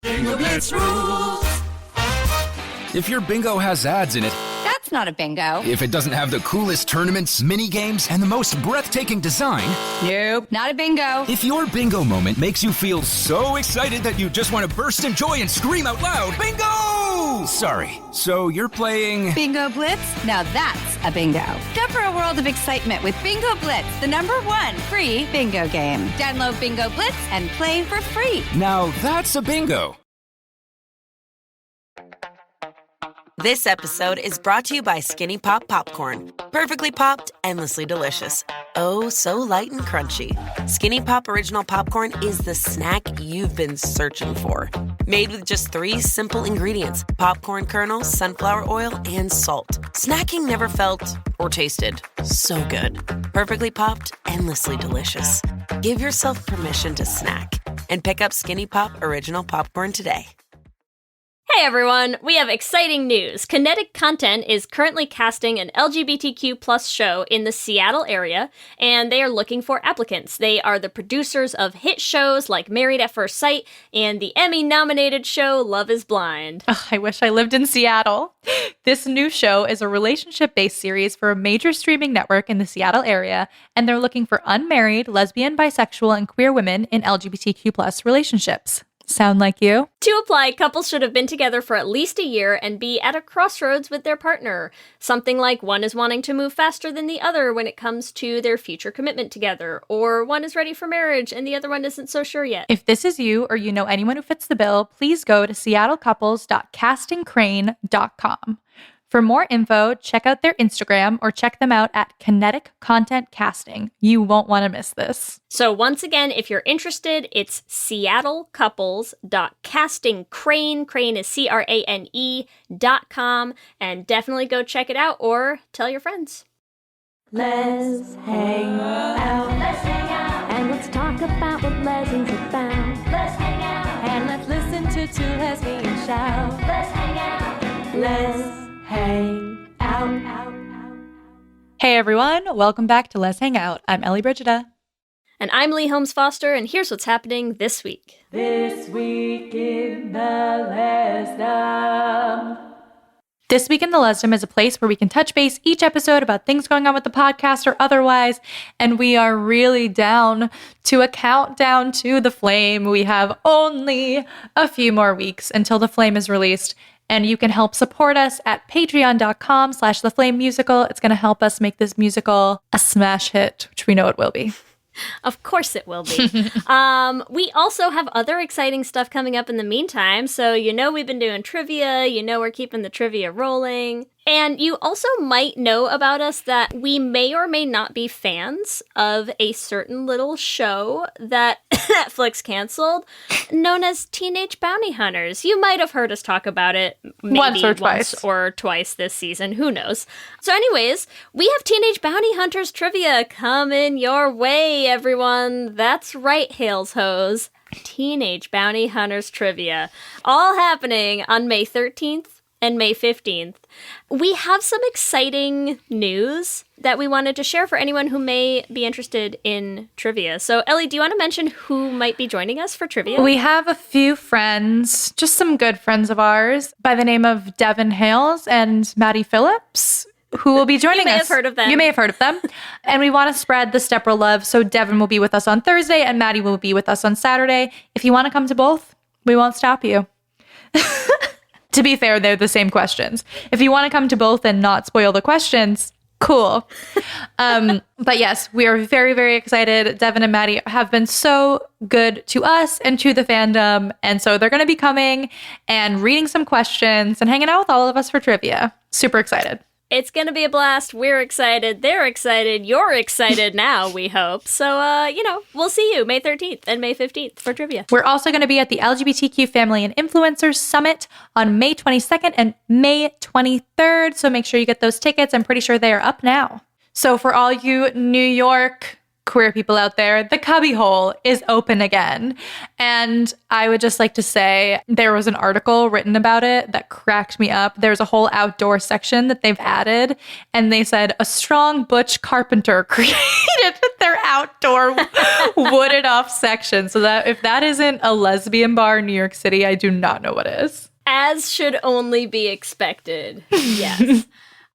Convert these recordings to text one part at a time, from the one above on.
Bingo Blitz rules. If your bingo has ads in it, That's not a bingo. if it doesn't have the coolest tournaments, mini games, and the most breathtaking design, Nope, not a bingo. if your bingo moment makes you feel so excited that you just want to burst in joy and scream out loud, bingo! Sorry, so you're playing... Bingo Blitz? Now that's a bingo. Go for a world of excitement with Bingo Blitz, the #1 free bingo game. Download Bingo Blitz and play for free. Now that's a bingo. This episode is brought to you by Skinny Pop Popcorn. Perfectly popped, endlessly delicious. Oh, so light and crunchy. Skinny Pop Original Popcorn is the snack you've been searching for. Made with just 3 simple ingredients: popcorn kernels, sunflower oil, and salt. Snacking never felt or tasted so good. Perfectly popped, endlessly delicious. Give yourself permission to snack and pick up Skinny Pop Original Popcorn today. Hey everyone, we have exciting news. Kinetic Content is currently casting an LGBTQ plus show in the Seattle area, and they are looking for applicants. They are the producers of hit shows like Married at First Sight and the Emmy-nominated show Love is Blind. Oh, I wish I lived in Seattle. This new show is a relationship-based series for a major streaming network in the Seattle area, and they're looking for unmarried, lesbian, bisexual, and queer women in LGBTQ plus relationships. Sound like you? To apply, couples should have been together for at least a year and be at a crossroads with their partner. Something like one is wanting to move faster than the other when it comes to their future commitment together, or one is ready for marriage and the other one isn't so sure yet. If this is you or you know anyone who fits the bill, please go to seattlecouples.castingcrane.com. For more info, check out their Instagram or check them out at Kinetic Content Casting. You won't want to miss this. So once again, if you're interested, it's seattlecouples.castingcrane, crane is CRANE.com, and definitely go check it out or tell your friends. Let's hang out. Let's hang out. And let's talk about what lesbians are about. Let's hang out. And let's listen to 2 lesbians shout. Let's hang out. Let's hang out. Hey everyone, welcome back to Let's Hang Out. I'm Ellie Brigida. And I'm Lee Holmes Foster, and here's what's happening this week. This week in the Lesdom. This Week in the Lesdom is a place where we can touch base each episode about things going on with the podcast or otherwise, and we are really down to a countdown to The Flame. We have only a few more weeks until The Flame is released, and you can help support us at patreon.com/theflamemusical. It's going to help us make this musical a smash hit, which we know it will be. Of course it will be. We also have other exciting stuff coming up in the meantime. So, we've been doing trivia. We're keeping the trivia rolling. And you also might know about us that we may or may not be fans of a certain little show that Netflix canceled, known as Teenage Bounty Hunters. You might have heard us talk about it maybe once or twice this season. Who knows? So anyways, we have Teenage Bounty Hunters trivia coming your way, everyone. That's right, Hales Hoes. Teenage Bounty Hunters trivia. All happening on May 13th. And May 15th. We have some exciting news that we wanted to share for anyone who may be interested in trivia. So, Ellie, do you want to mention who might be joining us for trivia? We have a few friends, just some good friends of ours, by the name of Devin Hales and Maddie Phillips, who will be joining us. You may have heard of them. You may have heard of them. And we want to spread the Stepbro love, so Devin will be with us on Thursday and Maddie will be with us on Saturday. If you want to come to both, we won't stop you. To be fair, they're the same questions. If you want to come to both and not spoil the questions, cool. But yes, we are very, very excited. Devin and Maddie have been so good to us and to the fandom. And so they're going to be coming and reading some questions and hanging out with all of us for trivia. Super excited. It's going to be a blast. We're excited. They're excited. You're excited now, we hope. So, we'll see you May 13th and May 15th for trivia. We're also going to be at the LGBTQ Family and Influencers Summit on May 22nd and May 23rd. So make sure you get those tickets. I'm pretty sure they are up now. So for all you New York queer people out there, the cubby hole is open again. And I would just like to say there was an article written about it that cracked me up. There's a whole outdoor section that they've added, and they said a strong butch carpenter created their outdoor wooded off section. So that if that isn't a lesbian bar in New York City, I do not know what is. As should only be expected. Yes.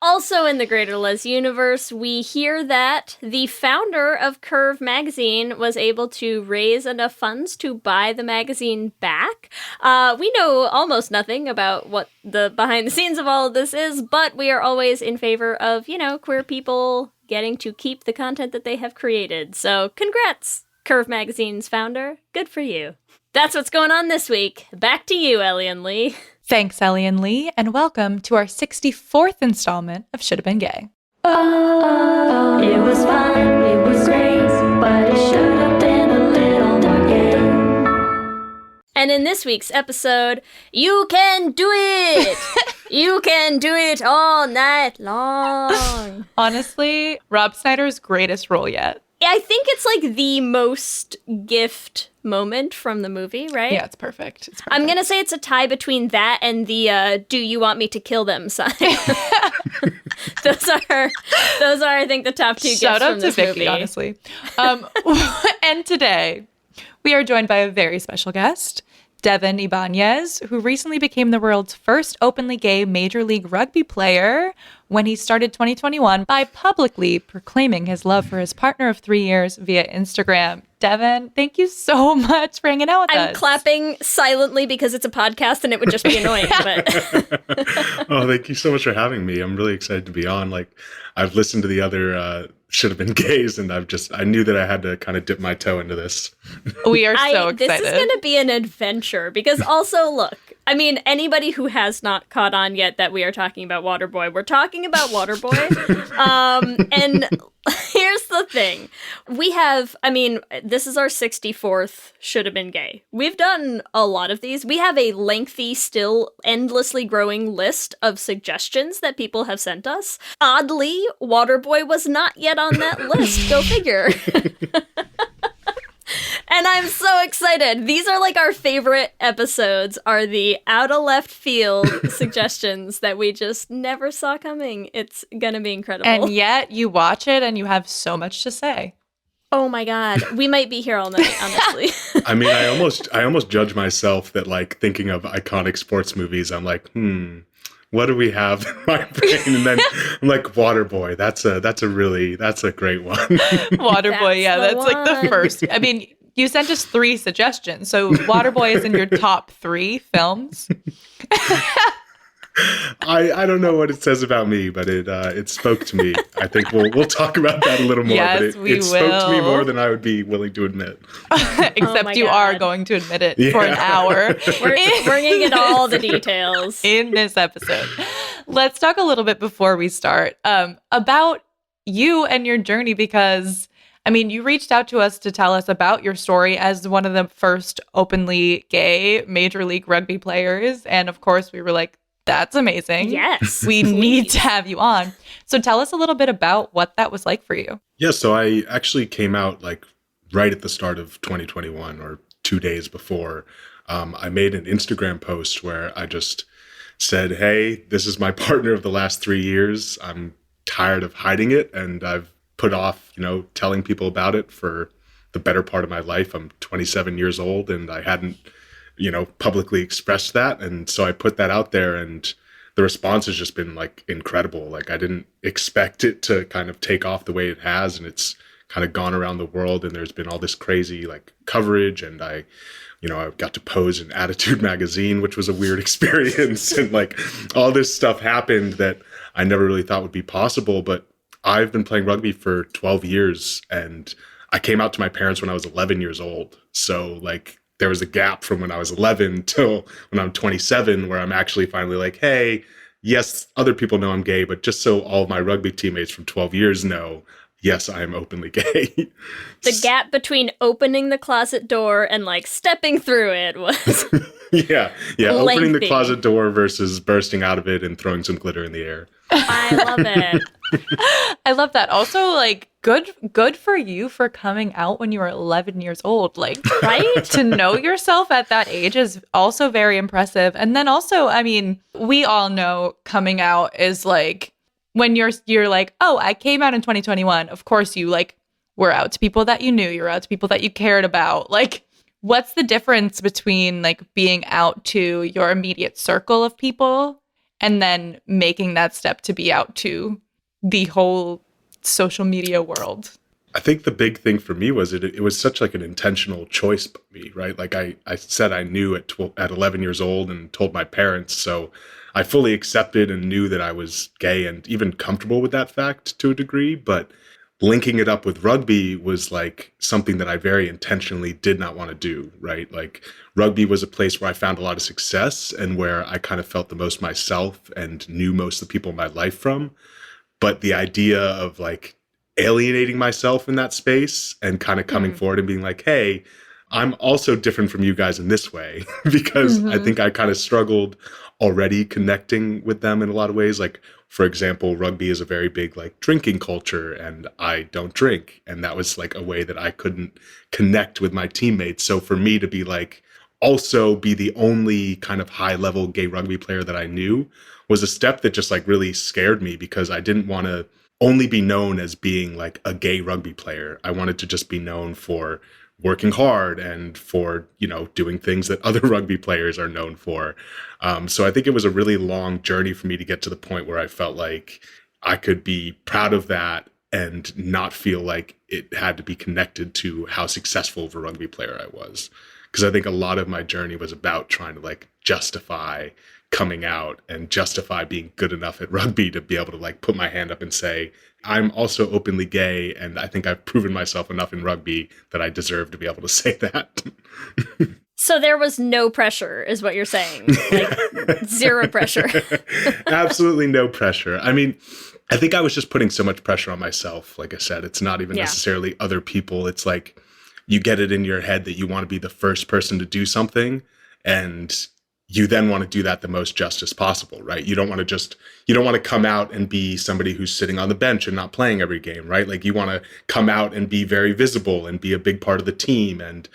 Also in the Greater Les universe, we hear that the founder of Curve magazine was able to raise enough funds to buy the magazine back. We know almost nothing about what the behind the scenes of all of this is, but we are always in favor of, queer people getting to keep the content that they have created. So congrats, Curve magazine's founder. Good for you. That's what's going on this week. Back to you, Ellie and Lee. Thanks, Ellie and Lee, and welcome to our 64th installment of Should Have Been Gay. Oh, it was fun, it was great, but it should have been a little more gay. And in this week's episode, you can do it! You can do it all night long. Honestly, Rob Schneider's greatest role yet. I think it's like the most gift moment from the movie, right? Yeah, it's perfect. I'm going to say it's a tie between that and the do you want me to kill them sign. Those are, I think, the top two gifts Shout out from to this Vicky, movie. honestly. And today, we are joined by a very special guest, Devin Ibanez, who recently became the world's first openly gay Major League Rugby player when he started 2021 by publicly proclaiming his love for his partner of 3 years via Instagram. Devin, thank you so much for hanging out with us. I'm clapping silently because it's a podcast and it would just be annoying. But Oh, thank you so much for having me. I'm really excited to be on. Like, I've listened to the other Should Have Been Gays, and I knew that I had to kind of dip my toe into this. We are so excited. This is going to be an adventure because also, look, I mean, anybody who has not caught on yet that we are talking about Waterboy, we're talking about Waterboy. And here's the thing. This is our 64th Should Have Been Gay. We've done a lot of these. We have a lengthy, still endlessly growing list of suggestions that people have sent us. Oddly, Waterboy was not yet on that list. Go figure. And I'm so excited. These are like our favorite episodes, are the out of left field suggestions that we just never saw coming. It's going to be incredible. And yet you watch it and you have so much to say. Oh my God. We might be here all night, honestly. I mean, I almost judge myself that, like, thinking of iconic sports movies, I'm like, what do we have in my brain? And then I'm like, Waterboy. That's a great one. Waterboy, that's like the first. I mean, you sent us 3 suggestions, so Waterboy is in your top 3 films. I don't know what it says about me, but it spoke to me. I think we'll talk about that a little more. Yes, but we it spoke to me will. more than I would be willing to admit. Except you are going to admit it for an hour. We're bringing in all the details. In this episode. Let's talk a little bit before we start about you and your journey, because I mean, you reached out to us to tell us about your story as one of the first openly gay Major League Rugby players. And of course, we were like, that's amazing. Yes. We need to have you on. So tell us a little bit about what that was like for you. Yeah, so I actually came out like right at the start of 2021 or 2 days before. I made an Instagram post where I just said, hey, this is my partner of the last 3 years. I'm tired of hiding it, and I've put off, telling people about it for the better part of my life. I'm 27 years old, and I hadn't, publicly expressed that. And so I put that out there, and the response has just been like incredible. Like, I didn't expect it to kind of take off the way it has, and it's kind of gone around the world, and there's been all this crazy like coverage, and I got to pose in Attitude magazine, which was a weird experience. And like all this stuff happened that I never really thought would be possible. But I've been playing rugby for 12 years, and I came out to my parents when I was 11 years old. So like there was a gap from when I was 11 till when I'm 27, where I'm actually finally like, hey, yes, other people know I'm gay, but just so all of my rugby teammates from 12 years know, yes, I am openly gay. The gap between opening the closet door and like stepping through it was yeah, opening the lengthy. closet door versus bursting out of it and throwing some glitter in the air. I love it. I love that. Also, like, good for you for coming out when you were 11 years old. Like, Right? to know yourself at that age is also very impressive. And then also, I mean, we all know coming out is like when you're like, oh, I came out in 2021. Of course, you like were out to people that you knew, you're out to people that you cared about. Like, what's the difference between like being out to your immediate circle of people and then making that step to be out to the whole social media world? I think the big thing for me was it was such like an intentional choice by me, right? Like I said I knew at 11 years old and told my parents. So I fully accepted and knew that I was gay and even comfortable with that fact to a degree. But linking it up with rugby was like something that I very intentionally did not want to do, right? Like rugby was a place where I found a lot of success and where I kind of felt the most myself and knew most of the people in my life from. But the idea of like alienating myself in that space and kind of coming forward and being like, hey, I'm also different from you guys in this way, because I think I kind of struggled already connecting with them in a lot of ways. Like, for example, rugby is a very big like drinking culture and I don't drink. And that was like a way that I couldn't connect with my teammates. So for me to be like, also be the only kind of high level gay rugby player that I knew was a step that just like really scared me, because I didn't want to only be known as being like a gay rugby player. I wanted to just be known for working hard and for, you know, doing things that other rugby players are known for. So I think it was a really long journey for me to get to the point where I felt like I could be proud of that and not feel like it had to be connected to how successful of a rugby player I was. Because I think a lot of my journey was about trying to like justify coming out and justify being good enough at rugby to be able to like put my hand up and say, I'm also openly gay, and I think I've proven myself enough in rugby that I deserve to be able to say that. So there was no pressure, is what you're saying. Like, zero pressure. Absolutely no pressure. I mean, I think I was just putting so much pressure on myself. Like I said, it's not even necessarily other people. It's like you get it in your head that you want to be the first person to do something, and you then want to do that the most justice possible, right? You don't want to come out and be somebody who's sitting on the bench and not playing every game, right? Like you want to come out and be very visible and be a big part of the team. And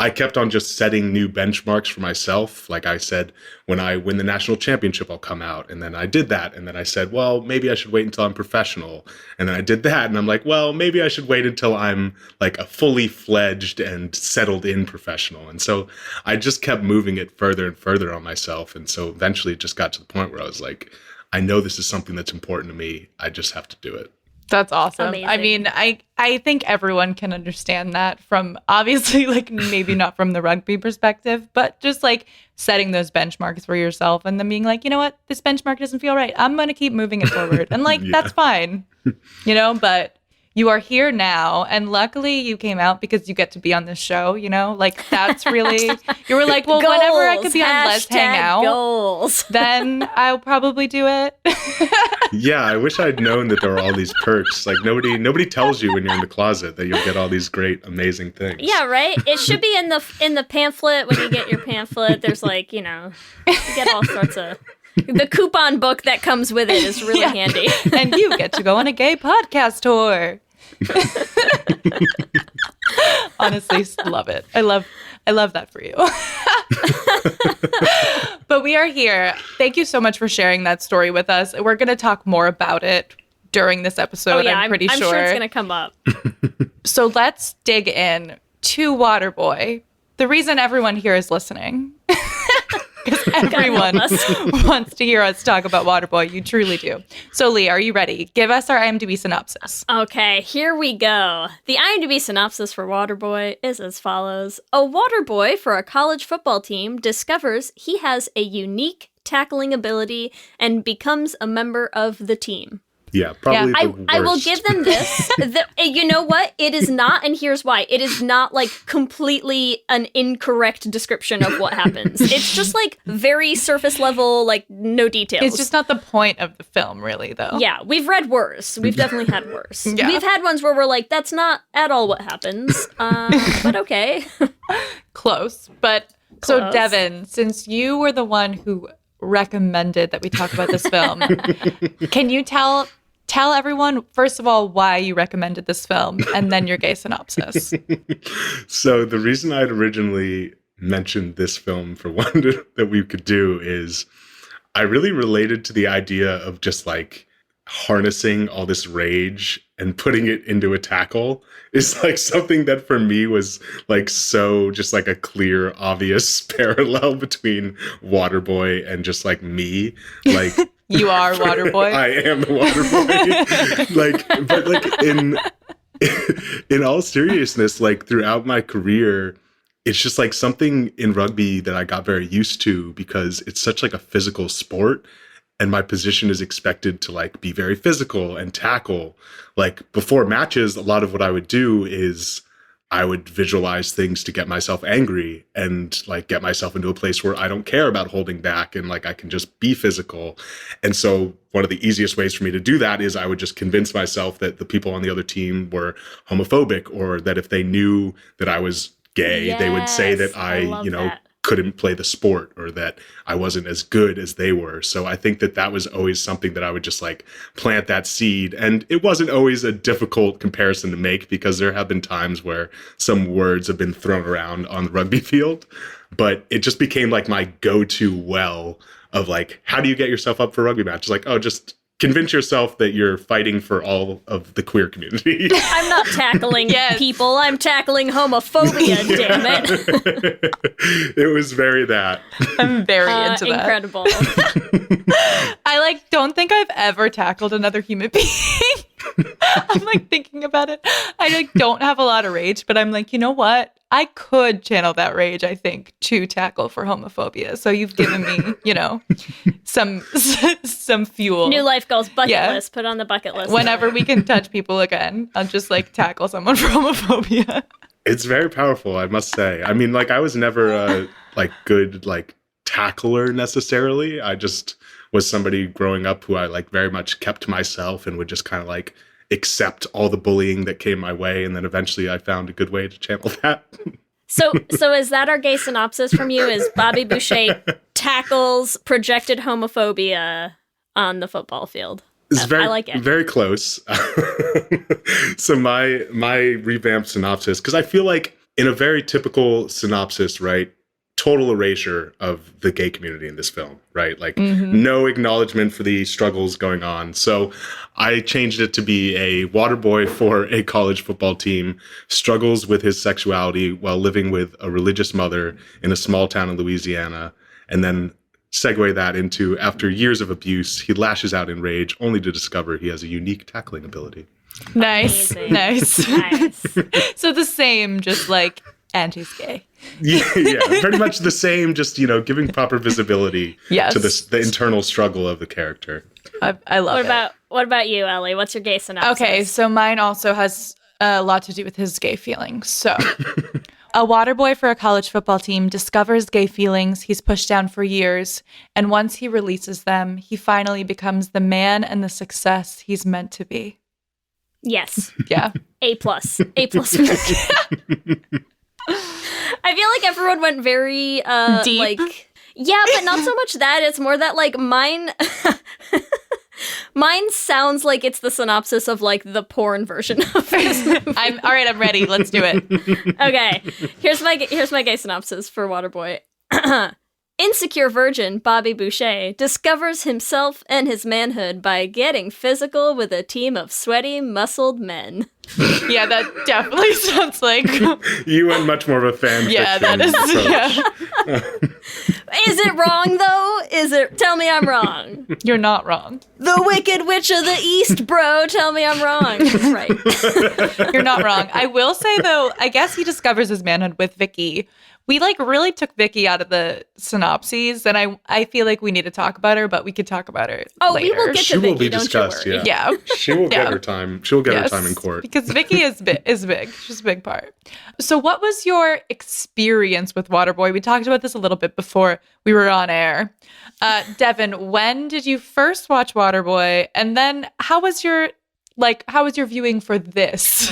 I kept on just setting new benchmarks for myself. Like I said, when I win the national championship, I'll come out. And then I did that. And then I said, well, maybe I should wait until I'm professional. And then I did that. And I'm like, well, maybe I should wait until I'm like a fully fledged and settled in professional. And so I just kept moving it further and further on myself. And so eventually it just got to the point where I was like, I know this is something that's important to me. I just have to do it. That's awesome. Amazing. I mean, I think everyone can understand that from obviously like maybe not from the rugby perspective, but just like setting those benchmarks for yourself and then being like, you know what, this benchmark doesn't feel right. I'm going to keep moving it forward. And like, that's fine, you know, but you are here now. And luckily you came out because you get to be on this show, you know, like that's really, you were like, well, Goals, whenever I could be on Let's Hang Out, goals. then I'll probably do it. Yeah, I wish I'd known that there were all these perks. Like nobody tells you when you're in the closet that you'll get all these great, amazing things. Yeah, right? It should be in the pamphlet when you get your pamphlet. There's like, you know, you get all sorts of... The coupon book that comes with it is really handy. And you get to go on a gay podcast tour. Honestly, love it. I love that for you. But we are here. Thank you so much for sharing that story with us. We're going to talk more about it during this episode. I'm pretty I'm sure it's going to come up. So let's dig in to Waterboy. The reason everyone here is listening. Because everyone wants to hear us talk about Waterboy. You truly do. So, Lee, are you ready? Give us our IMDb synopsis. Okay, here we go. The IMDb synopsis for Waterboy is as follows. A waterboy for a college football team discovers he has a unique tackling ability and becomes a member of the team. Yeah, probably the worst. I will give them this. You know what? It is not, and here's why. It is not like completely an incorrect description of what happens. It's just like very surface level, like no details. It's just not the point of the film, really, though. Yeah, we've read worse. We've definitely had worse. Yeah. We've had ones where we're like, that's not at all what happens. But okay. Close. But so, Devin, since you were the one who recommended that we talk about this film, can you tell everyone, first of all, why you recommended this film, and then your gay synopsis? So the reason I'd originally mentioned this film for one that we could do is I really related to the idea of just like harnessing all this rage and putting it into a tackle is like something that for me was like so just like a clear, obvious parallel between Waterboy and just like me. Like you are Waterboy. I am the Waterboy. But in all seriousness, like throughout my career, it's just like something in rugby that I got very used to because it's such like a physical sport. And my position is expected to like be very physical and tackle. Like before matches, a lot of what I would do is I would visualize things to get myself angry and like get myself into a place where I don't care about holding back and like I can just be physical. And so one of the easiest ways for me to do that is I would just convince myself that the people on the other team were homophobic, or that if they knew that I was gay, they would say that I couldn't play the sport, or that I wasn't as good as they were. So I think that was always something that I would just like plant that seed. And it wasn't always a difficult comparison to make because there have been times where some words have been thrown around on the rugby field, but it just became like my go-to well of like, how do you get yourself up for a rugby match? It's like, oh, just convince yourself that you're fighting for all of the queer community. I'm not tackling people. I'm tackling homophobia, damn it. It was very that. I'm very into that. Incredible. I like don't think I've ever tackled another human being. I'm like thinking about it. I like don't have a lot of rage, but I'm like, you know what? I could channel that rage, I think, to tackle for homophobia. So you've given me, some fuel. New life goals, bucket list. Put on the bucket list. Whenever we can touch people again, I'll just like tackle someone for homophobia. It's very powerful, I must say. I mean, like I was never a like good like tackler necessarily. I just was somebody growing up who I like very much kept to myself and would just kind of like accept all the bullying that came my way, and then eventually I found a good way to channel that. So is that our gay synopsis from you? Is Bobby Boucher tackles projected homophobia on the football field? It's very, I like it. Very close. So my revamped synopsis, because I feel like in a very typical synopsis, right? Total erasure of the gay community in this film, right? Like no acknowledgement for the struggles going on. So I changed it to be a water boy for a college football team, struggles with his sexuality while living with a religious mother in a small town in Louisiana, and then segue that into after years of abuse, he lashes out in rage only to discover he has a unique tackling ability. Nice. Amazing. Nice. So the same, just like and-he's gay. Yeah, pretty much the same, just, giving proper visibility to the internal struggle of the character. I love it. What about you, Ellie? What's your gay synopsis? Okay, so mine also has a lot to do with his gay feelings. So a water boy for a college football team discovers gay feelings he's pushed down for years, and once he releases them, he finally becomes the man and the success he's meant to be. Yes. Yeah. A+. A+ for me. I feel like everyone went very deep. Like, yeah, but not so much that. It's more that like mine sounds like it's the synopsis of like the porn version of this movie. I'm ready. Let's do it. Okay. Here's my gay synopsis for Waterboy. Insecure virgin Bobby Boucher discovers himself and his manhood by getting physical with a team of sweaty, muscled men. Yeah, that definitely sounds like... You went much more of a fan yeah, fiction. That is... Is it wrong, though? Tell me I'm wrong. You're not wrong. The Wicked Witch of the East, bro. Tell me I'm wrong. That's right. You're not wrong. I will say, though, I guess he discovers his manhood with Vicky, We like really took Vicky out of the synopses, and I feel like we need to talk about her, but we could talk about her later. We will get She to will Vicky, be don't discussed, you worry. Yeah. She will get her time. She will get her time in Yes, court. because Vicky is big. She's a big part. So what was your experience with Waterboy? We talked about this a little bit before we were on air. Devin, when did you first watch Waterboy? And then how was your viewing for this?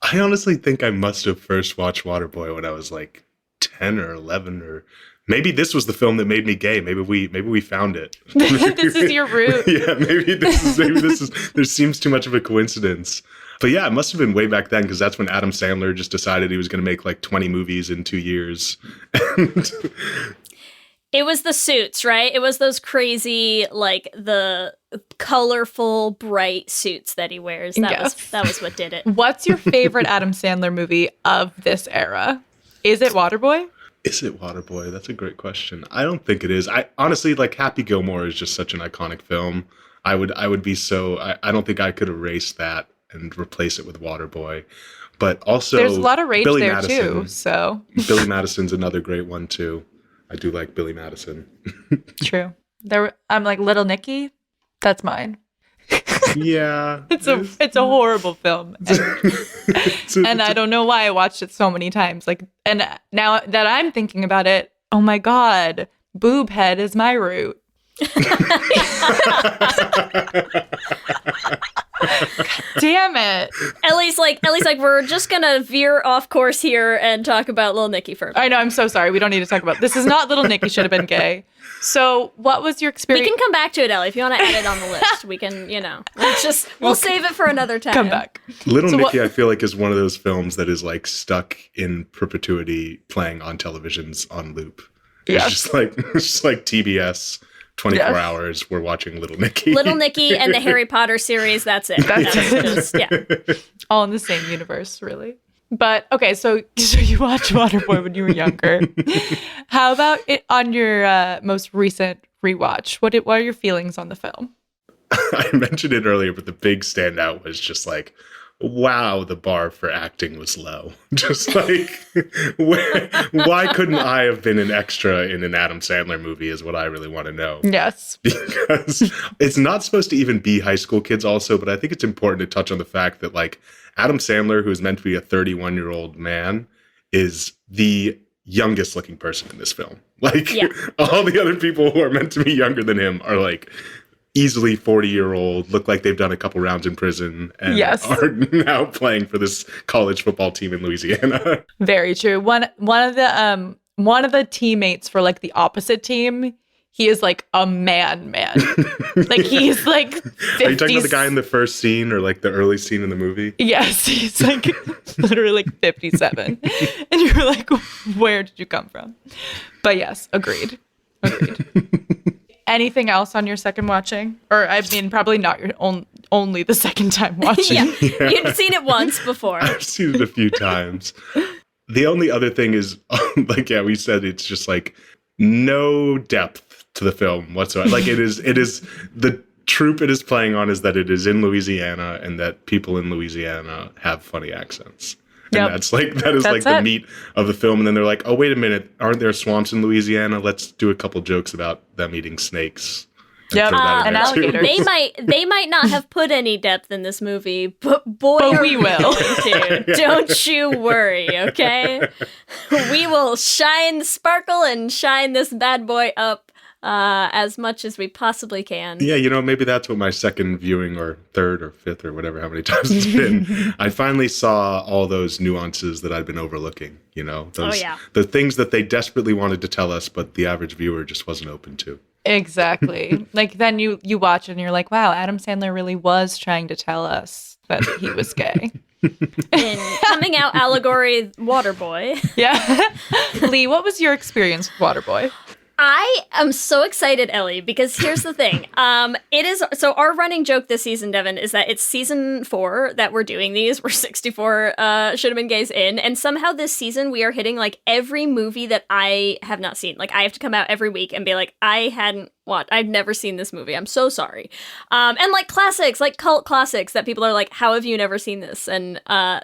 I honestly think I must have first watched Waterboy when I was like 10 or 11, or maybe this was the film that made me gay. Maybe we found it. This is your root. Yeah, maybe this is there seems too much of a coincidence. But yeah, it must have been way back then, because that's when Adam Sandler just decided he was going to make like 20 movies in 2 years. And It was the suits, right? It was those crazy, like, the colorful, bright suits that he wears. That was what did it. What's your favorite Adam Sandler movie of this era? Is it Waterboy? is it Waterboy? That's a great question. I don't think it is. I honestly, like, Happy Gilmore is just such an iconic film. I would be so, I don't think I could erase that and replace it with Waterboy. But also, there's a lot of rage Billy there Madison. too. So Billy Madison's another great one too. I do like Billy Madison. true. I'm like Little Nicky. That's mine. Yeah, It's a horrible film, and I don't know why I watched it so many times. Like, and now that I'm thinking about it, oh my god, boob head is my root. Damn it. Ellie's like, we're just gonna veer off course here and talk about Little Nicky for a bit. I know, I'm so sorry. We don't need to talk about this. Is not Little Nicky should have been gay. So what was your We experience? can come back to it, Ellie. If you want to add it on the list, we can, we'll save it for another time. Come back. Little So Nicky, what- I feel like, is one of those films that is like stuck in perpetuity, playing on televisions on loop. Yes. It's just like TBS. 24 Yes. hours, we're watching Little Nicky. Little Nicky and the Harry Potter series, that's it. That's just, yeah. All in the same universe, really. But okay, so you watched Waterboy when you were younger. How about it on your most recent rewatch? What are your feelings on the film? I mentioned it earlier, but the big standout was just like, wow, the bar for acting was low. Just like, why couldn't I have been an extra in an Adam Sandler movie is what I really want to know. Yes. Because it's not supposed to even be high school kids also, but I think it's important to touch on the fact that, like, Adam Sandler, who is meant to be a 31-year-old man, is the youngest looking person in this film. Like, Yeah. all the other people who are meant to be younger than him are like easily 40-year-old, look like they've done a couple rounds in prison, and Yes. are now playing for this college football team in Louisiana. Very true. One of the teammates for like the opposite team, he is like a man. Like he's like 50s. Are you talking about the guy in the first scene or like the early scene in the movie? Yes, he's like literally like 57. And you're like, where did you come from? But yes, agreed. Anything else on your second watching? Or I mean, probably not your only the second time watching. Yeah. You'd seen it once before. I've seen it a few times. The only other thing is, like, yeah, we said it's just like no depth to the film whatsoever. Like, it is the trope it is playing on is that it is in Louisiana and that people in Louisiana have funny accents. And Yep. that is That's the it. meat of the film. And then they're like, oh, wait a minute, aren't there swamps in Louisiana? Let's do a couple jokes about them eating snakes. Yep. throw that in And there, too. alligators. They might not have put any depth in this movie, but boy, But are we will. going to. Don't you worry, okay? We will shine, sparkle, and shine this bad boy up as much as we possibly can. Yeah, maybe that's what my second viewing, or third or fifth or whatever, how many times it's been. I finally saw all those nuances that I'd been overlooking, those, yeah. the things that they desperately wanted to tell us, but the average viewer just wasn't open to. Exactly. Like then you watch it and you're like, wow, Adam Sandler really was trying to tell us that he was gay. In coming out allegory Waterboy. Yeah. Lee, what was your experience with Waterboy? I am so excited, Ellie, because here's the thing. It is so our running joke this season, Devin, is that it's season 4 that we're doing these. We're 64 should have been gays in, and somehow this season we are hitting like every movie that I have not seen. Like I have to come out every week and be like, I've never seen this movie. I'm so sorry. And like classics, like cult classics that people are like, how have you never seen this? And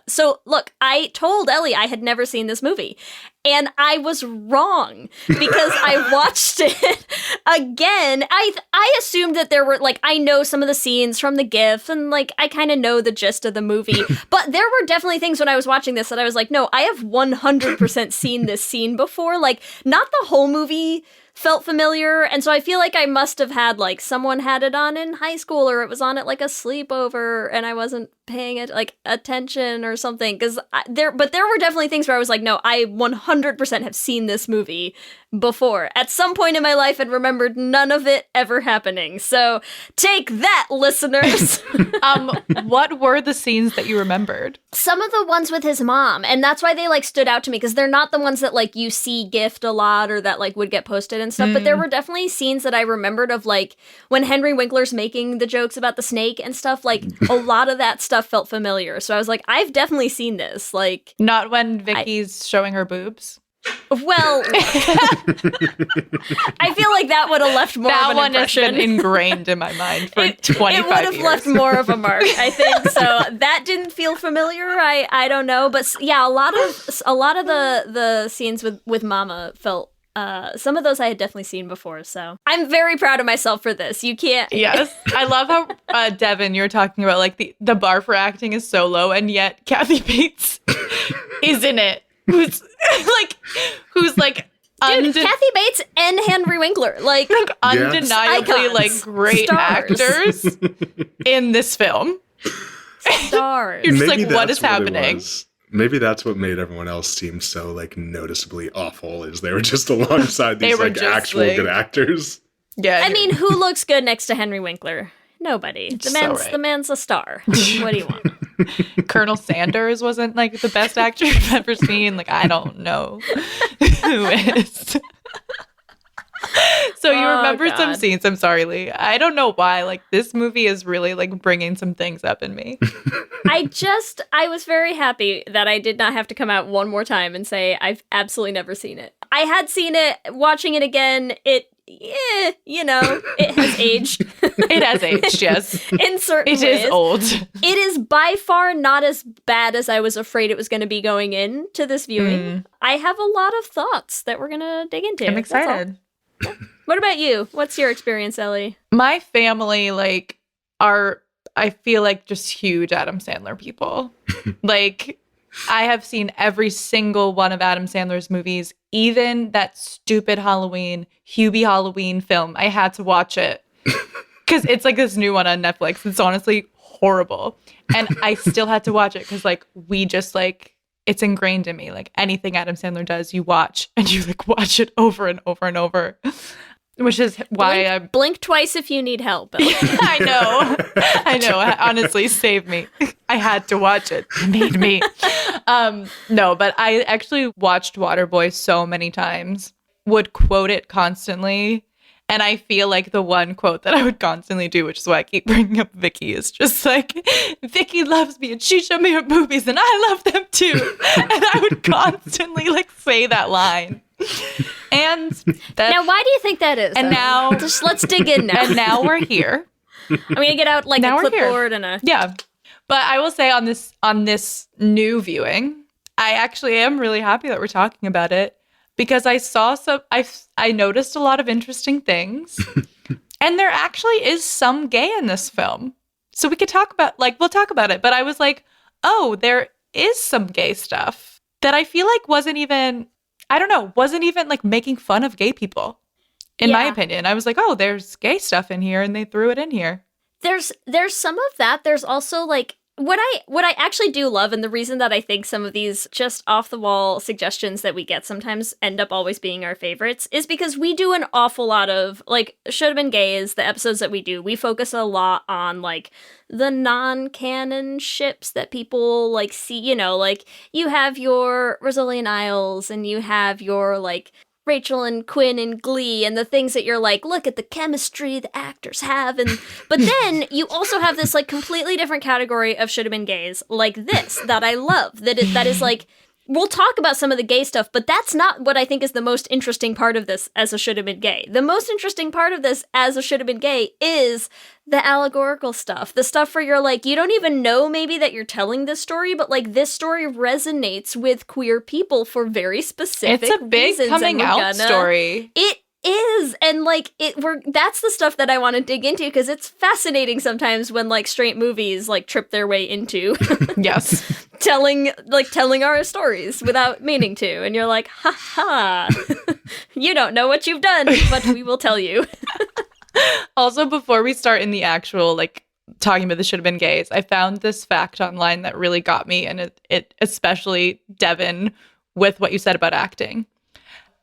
so look, I told Ellie I had never seen this movie. And I was wrong because I watched it again. I assumed that there were, like, I know some of the scenes from the GIF and, like, I kind of know the gist of the movie. But there were definitely things when I was watching this that I was like, no, I have 100% seen this scene before. Like, not the whole movie felt familiar, and so I feel like I must have had, like, someone had it on in high school, or it was on at, like, a sleepover, and I wasn't paying it, like, attention or something, because there were definitely things where I was like, no, I 100% have seen this movie before, at some point in my life, and remembered none of it ever happening, so take that, listeners! What were the scenes that you remembered? Some of the ones with his mom, and that's why they, like, stood out to me, because they're not the ones that, like, you see gift a lot, or that, like, would get posted and stuff, but there were definitely scenes that I remembered of, like, when Henry Winkler's making the jokes about the snake and stuff, like, a lot of that stuff felt familiar, so I was like, I've definitely seen this, like... Not when Vicky's showing her boobs? Well, I feel like that would have left more of an impression. That one has been ingrained in my mind for 25 years. It would have left more of a mark, I think. So that didn't feel familiar. I don't know, but yeah, a lot of the scenes with Mama felt. Some of those I had definitely seen before, so I'm very proud of myself for this. You can't. Yes, I love how Devin, you're talking about like the bar for acting is so low, and yet Kathy Bates is in it. Who's like Dude, Kathy Bates and Henry Winkler, like undeniably like great stars. actors in this film. Stars. You're just like, what is happening? Maybe that's what made everyone else seem so like noticeably awful, is they were just alongside these like actual good actors. Yeah. I mean, who looks good next to Henry Winkler? Nobody. The man's a star. What do you want? Colonel Sanders wasn't like the best actor I've ever seen. Like, I don't know who is. So you remember some scenes. I'm sorry, Lee. I don't know why. Like, this movie is really like bringing some things up in me. I was very happy that I did not have to come out one more time and say I've absolutely never seen it. I had seen it. Watching it again, it has aged. It has aged, yes. In certain ways. It is old. It is by far not as bad as I was afraid it was going to be going into this viewing. I have a lot of thoughts that we're going to dig into. I'm excited. What about you? What's your experience, Ellie? My family, like, are, I feel like, just huge Adam Sandler people. Like, I have seen every single one of Adam Sandler's movies, even that stupid Hubie Halloween film. I had to watch it because it's like this new one on Netflix. It's honestly horrible. And I still had to watch it because, like, we just, like, it's ingrained in me. Like, anything Adam Sandler does, you watch, and you, like, watch it over and over and over. Which is why blink twice if you need help. I know. Honestly, save me. I had to watch it. It made me. No, but I actually watched Waterboy so many times. Would quote it constantly. And I feel like the one quote that I would constantly do, which is why I keep bringing up Vicky, is just like, Vicky loves me and she showed me her boobies and I love them too. And I would constantly like say that line. And now, why do you think that is? And now, just let's dig in now. And now we're here. I'm gonna get out like now a clipboard and a But I will say on this new viewing, I actually am really happy that we're talking about it because I saw I noticed a lot of interesting things, and there actually is some gay in this film. So we could talk about we'll talk about it. But I was like, oh, there is some gay stuff that I feel like wasn't even like making fun of gay people, in my opinion. I was like, oh, there's gay stuff in here, and they threw it in here. There's some of that. There's also like what I actually do love, and the reason that I think some of these just off the wall suggestions that we get sometimes end up always being our favorites is because we do an awful lot of like should have been gays. The episodes that we do, we focus a lot on like the non-canon ships that people like see. You know, like you have your Brazilian Isles, and you have your like Rachel and Quinn in Glee and the things that you're like, look at the chemistry the actors have. But then you also have this like completely different category of should have been gays, like this, that I love, that is like, we'll talk about some of the gay stuff, but that's not what I think is the most interesting part of this as a should have been gay. The most interesting part of this as a should have been gay is the allegorical stuff. The stuff where you're like, you don't even know maybe that you're telling this story, but like this story resonates with queer people for very specific reasons. It's a big coming out story. It is, and like that's the stuff that I want to dig into, because it's fascinating sometimes when like straight movies like trip their way into yes telling our stories without meaning to, and you're like, ha ha, you don't know what you've done, but we will tell you. Also, before we start in the actual like talking about the should have been gays, I found this fact online that really got me, and it especially Devin, with what you said about acting.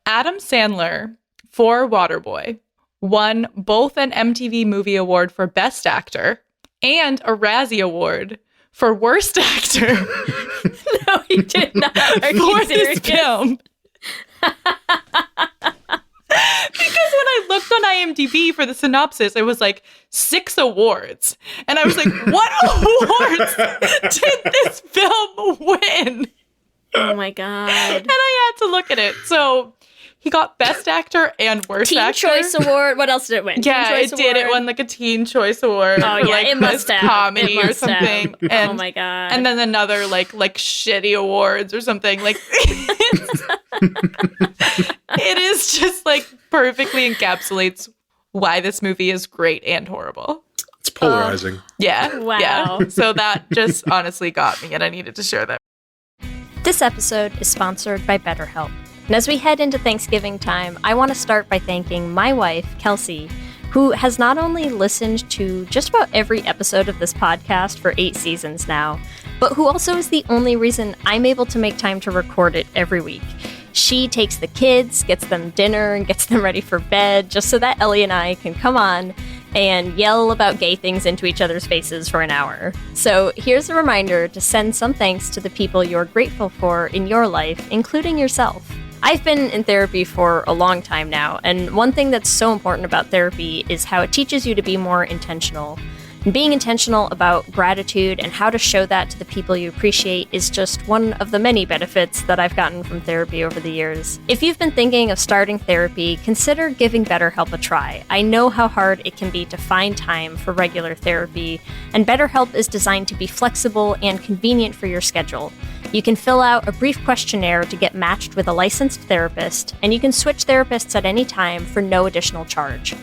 Adam Sandler for Waterboy won both an MTV Movie Award for Best Actor and a Razzie Award for Worst Actor. No, he did not. Are you for serious? this film. Because when I looked on IMDb for the synopsis, it was like 6 awards. And I was like, what awards did this film win? Oh my God. And I had to look at it. So he got Best Actor and Worst Actor. Teen Choice Award. What else did it win? Yeah, it did. It won like a Teen Choice Award. Oh for, yeah, like, it must best have. comedy It or must something. have. And, oh my God. And then another like shitty awards or something. Like it is just like perfectly encapsulates why this movie is great and horrible. It's polarizing. Yeah. Wow. Yeah. So that just honestly got me, and I needed to share that. This episode is sponsored by BetterHelp. And as we head into Thanksgiving time, I want to start by thanking my wife, Kelsey, who has not only listened to just about every episode of this podcast for 8 seasons now, but who also is the only reason I'm able to make time to record it every week. She takes the kids, gets them dinner, and gets them ready for bed just so that Ellie and I can come on and yell about gay things into each other's faces for an hour. So here's a reminder to send some thanks to the people you're grateful for in your life, including yourself. I've been in therapy for a long time now, and one thing that's so important about therapy is how it teaches you to be more intentional. And being intentional about gratitude and how to show that to the people you appreciate is just one of the many benefits that I've gotten from therapy over the years. If you've been thinking of starting therapy, consider giving BetterHelp a try. I know how hard it can be to find time for regular therapy, and BetterHelp is designed to be flexible and convenient for your schedule. You can fill out a brief questionnaire to get matched with a licensed therapist, and you can switch therapists at any time for no additional charge.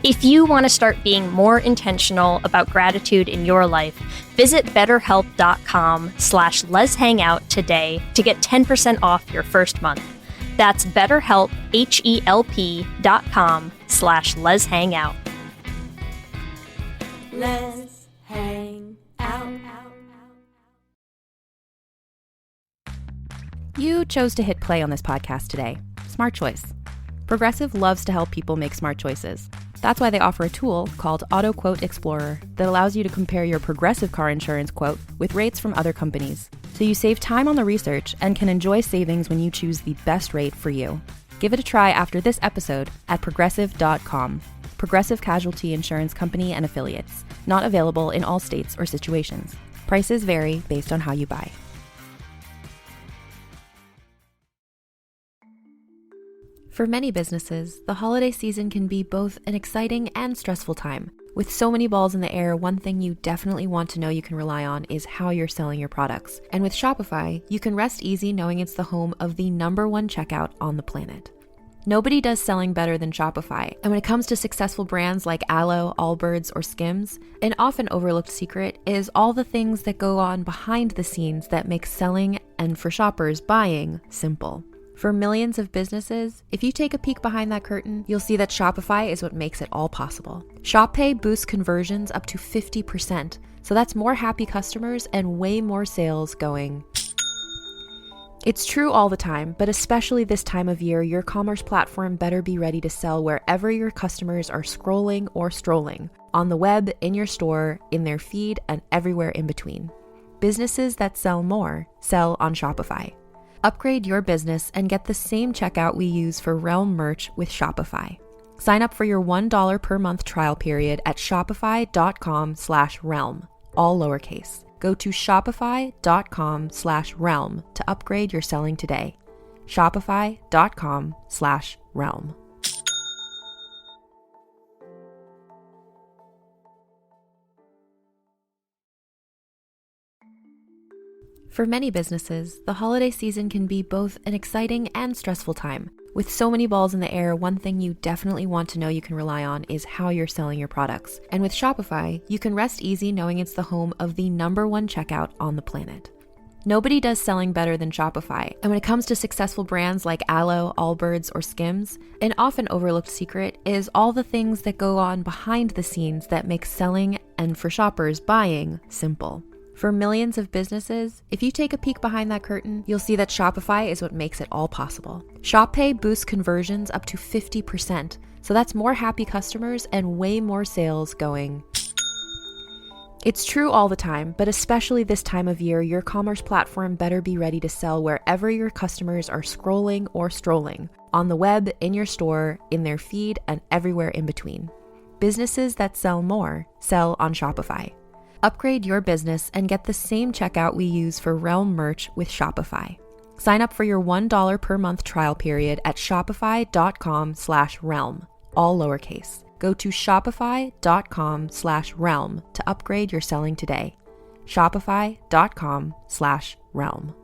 If you want to start being more intentional about gratitude in your life, visit betterhelp.com/letshangout today to get 10% off your first month. That's BetterHelp, HELP.com/letshangout. Let's hang out. You chose to hit play on this podcast today. Smart choice. Progressive loves to help people make smart choices. That's why they offer a tool called Auto Quote Explorer that allows you to compare your Progressive car insurance quote with rates from other companies. So you save time on the research and can enjoy savings when you choose the best rate for you. Give it a try after this episode at Progressive.com. Progressive Casualty Insurance Company and Affiliates. Not available in all states or situations. Prices vary based on how you buy. For many businesses, the holiday season can be both an exciting and stressful time. With so many balls in the air, one thing you definitely want to know you can rely on is how you're selling your products. And with Shopify, you can rest easy knowing it's the home of the #1 checkout on the planet. Nobody does selling better than Shopify, and when it comes to successful brands like Aloe, Allbirds, or Skims, an often overlooked secret is all the things that go on behind the scenes that make selling, and for shoppers, buying, simple. For millions of businesses, if you take a peek behind that curtain, you'll see that Shopify is what makes it all possible. Shop Pay boosts conversions up to 50%, so that's more happy customers and way more sales going. It's true all the time, but especially this time of year, your commerce platform better be ready to sell wherever your customers are scrolling or strolling, on the web, in your store, in their feed, and everywhere in between. Businesses that sell more sell on Shopify. Upgrade your business and get the same checkout we use for Realm merch with Shopify. Sign up for your $1 per month trial period at shopify.com/realm, all lowercase. Go to shopify.com/realm to upgrade your selling today. Shopify.com/realm. For many businesses, the holiday season can be both an exciting and stressful time. With so many balls in the air, one thing you definitely want to know you can rely on is how you're selling your products. And with Shopify, you can rest easy knowing it's the home of the #1 checkout on the planet. Nobody does selling better than Shopify, and when it comes to successful brands like Aloe, Allbirds, or Skims, an often overlooked secret is all the things that go on behind the scenes that make selling, and for shoppers, buying, simple. For millions of businesses, if you take a peek behind that curtain, you'll see that Shopify is what makes it all possible. Shop Pay boosts conversions up to 50%, so that's more happy customers and way more sales going. It's true all the time, but especially this time of year, your commerce platform better be ready to sell wherever your customers are scrolling or strolling, on the web, in your store, in their feed, and everywhere in between. Businesses that sell more sell on Shopify. Upgrade your business and get the same checkout we use for Realm merch with Shopify. Sign up for your $1 per month trial period at shopify.com/realm, all lowercase. Go to shopify.com/realm to upgrade your selling today. Shopify.com/realm.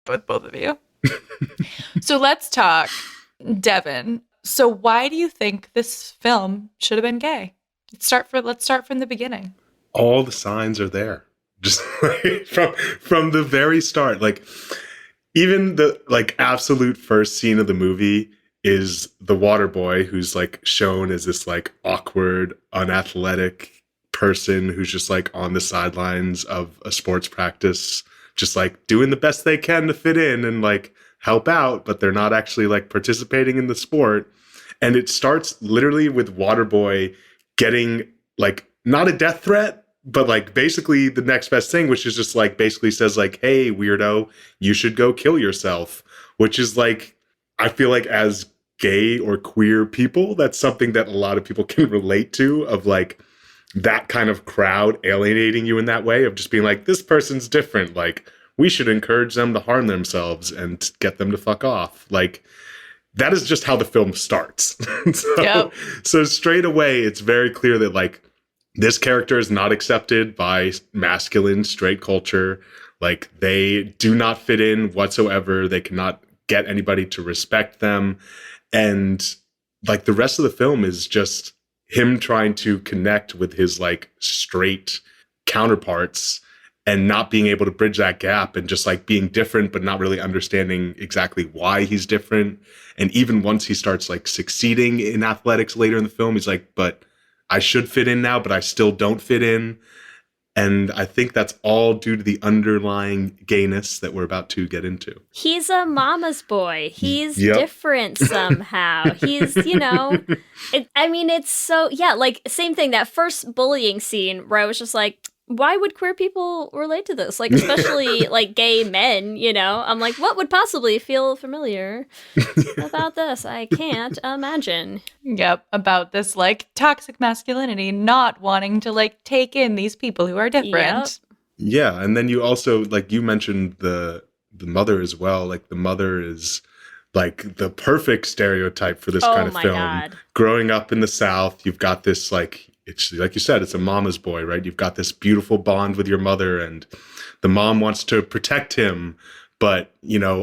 With both of you. So let's talk, Devin. So why do you think this film should have been gay? Let's start from the beginning. All the signs are there. Just like, from the very start. Like, even the absolute first scene of the movie is the Waterboy, who's like shown as this like awkward, unathletic person who's just like on the sidelines of a sports practice, just like doing the best they can to fit in and like help out, but they're not actually like participating in the sport. And it starts literally with Waterboy getting like not a death threat, but like basically the next best thing, which is just like basically says like, hey, weirdo, you should go kill yourself, which is like, I feel like as gay or queer people, that's something that a lot of people can relate to, of like that kind of crowd alienating you in that way, of just being like, this person's different. Like, we should encourage them to harm themselves and get them to fuck off. Like, that is just how the film starts. So straight away, it's very clear that like this character is not accepted by masculine straight culture. Like, they do not fit in whatsoever. They cannot get anybody to respect them. And like the rest of the film is just him trying to connect with his like straight counterparts and not being able to bridge that gap, and just like being different, but not really understanding exactly why he's different. And even once he starts like succeeding in athletics later in the film, he's like, but I should fit in now, but I still don't fit in. And I think that's all due to the underlying gayness that we're about to get into. He's a mama's boy. He's different somehow. He's, it's so, like same thing. That first bullying scene where I was just like, why would queer people relate to this? Like, especially like gay men, I'm like, what would possibly feel familiar about this? I can't imagine. Yep. About this like toxic masculinity, not wanting to like take in these people who are different. Yep. Yeah. And then you also, like you mentioned the mother as well. Like, the mother is like the perfect stereotype for this kind of film. God. Growing up in the South, you've got this like, it's like you said, it's a mama's boy, right? You've got this beautiful bond with your mother, and the mom wants to protect him, but,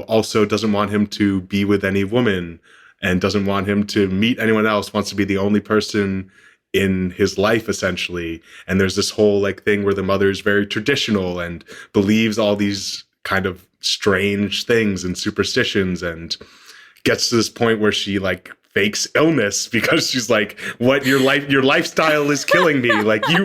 also doesn't want him to be with any woman and doesn't want him to meet anyone else, wants to be the only person in his life, essentially. And there's this whole like thing where the mother is very traditional and believes all these kind of strange things and superstitions, and gets to this point where she like fakes illness because she's like, what, your lifestyle is killing me. Like, you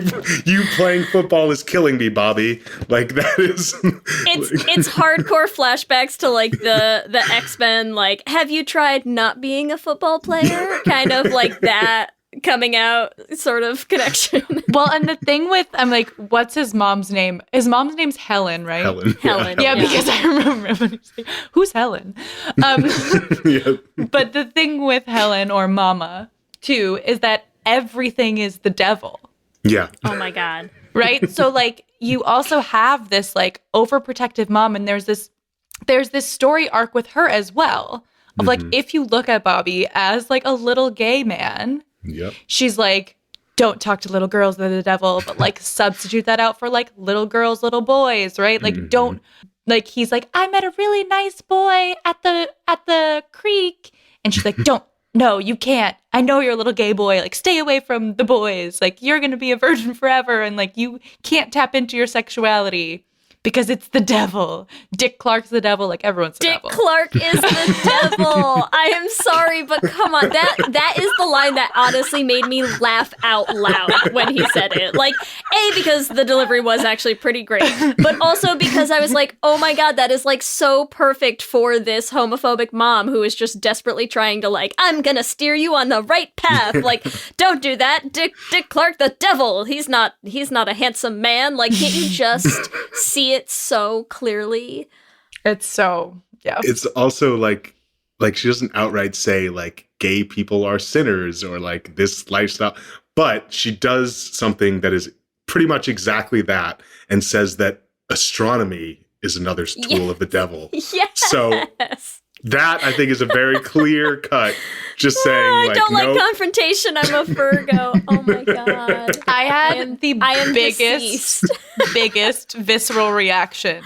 playing football is killing me, Bobby. Like, that is it's hardcore flashbacks to like the X-Men, like, have you tried not being a football player? Kind of like that coming out sort of connection. Well, and the thing with, I'm like, what's his mom's name? His mom's name's Helen, right? Helen. Yeah, because I remember when you say, who's Helen? Yeah. But the thing with Helen or Mama, too, is that everything is the devil. Yeah. Oh my God. Right? So, like, you also have this, like, overprotective mom, and there's this story arc with her as well. Of, like, if you look at Bobby as, like, a little gay man, Yep. she's like, don't talk to little girls, they're the devil, but, like, substitute that out for, like, little girls, little boys, right? Like, don't, like, he's like, I met a really nice boy at the creek. And she's like, no, you can't. I know you're a little gay boy. Like, stay away from the boys. Like, you're going to be a virgin forever. And, like, you can't tap into your sexuality because it's the devil. Dick Clark's the devil. Like, everyone's the devil. Dick Clark is the devil. I am sorry, but come on. That is the line that honestly made me laugh out loud when he said it. Like, A, because the delivery was actually pretty great, but also because I was like, oh my God, that is like so perfect for this homophobic mom who is just desperately trying to like, I'm gonna steer you on the right path. Like, don't do that. Dick Clark, the devil. He's not a handsome man. Like, can't you just see it so clearly? It's so, yeah. It's also like she doesn't outright say like gay people are sinners or like this lifestyle, but she does something that is pretty much exactly that and says that astronomy is another tool of the devil. Yes. So that I think is a very clear cut. Just saying, I like, don't like nope. confrontation. I'm a Virgo. Oh my God. I had the deceased. biggest visceral reaction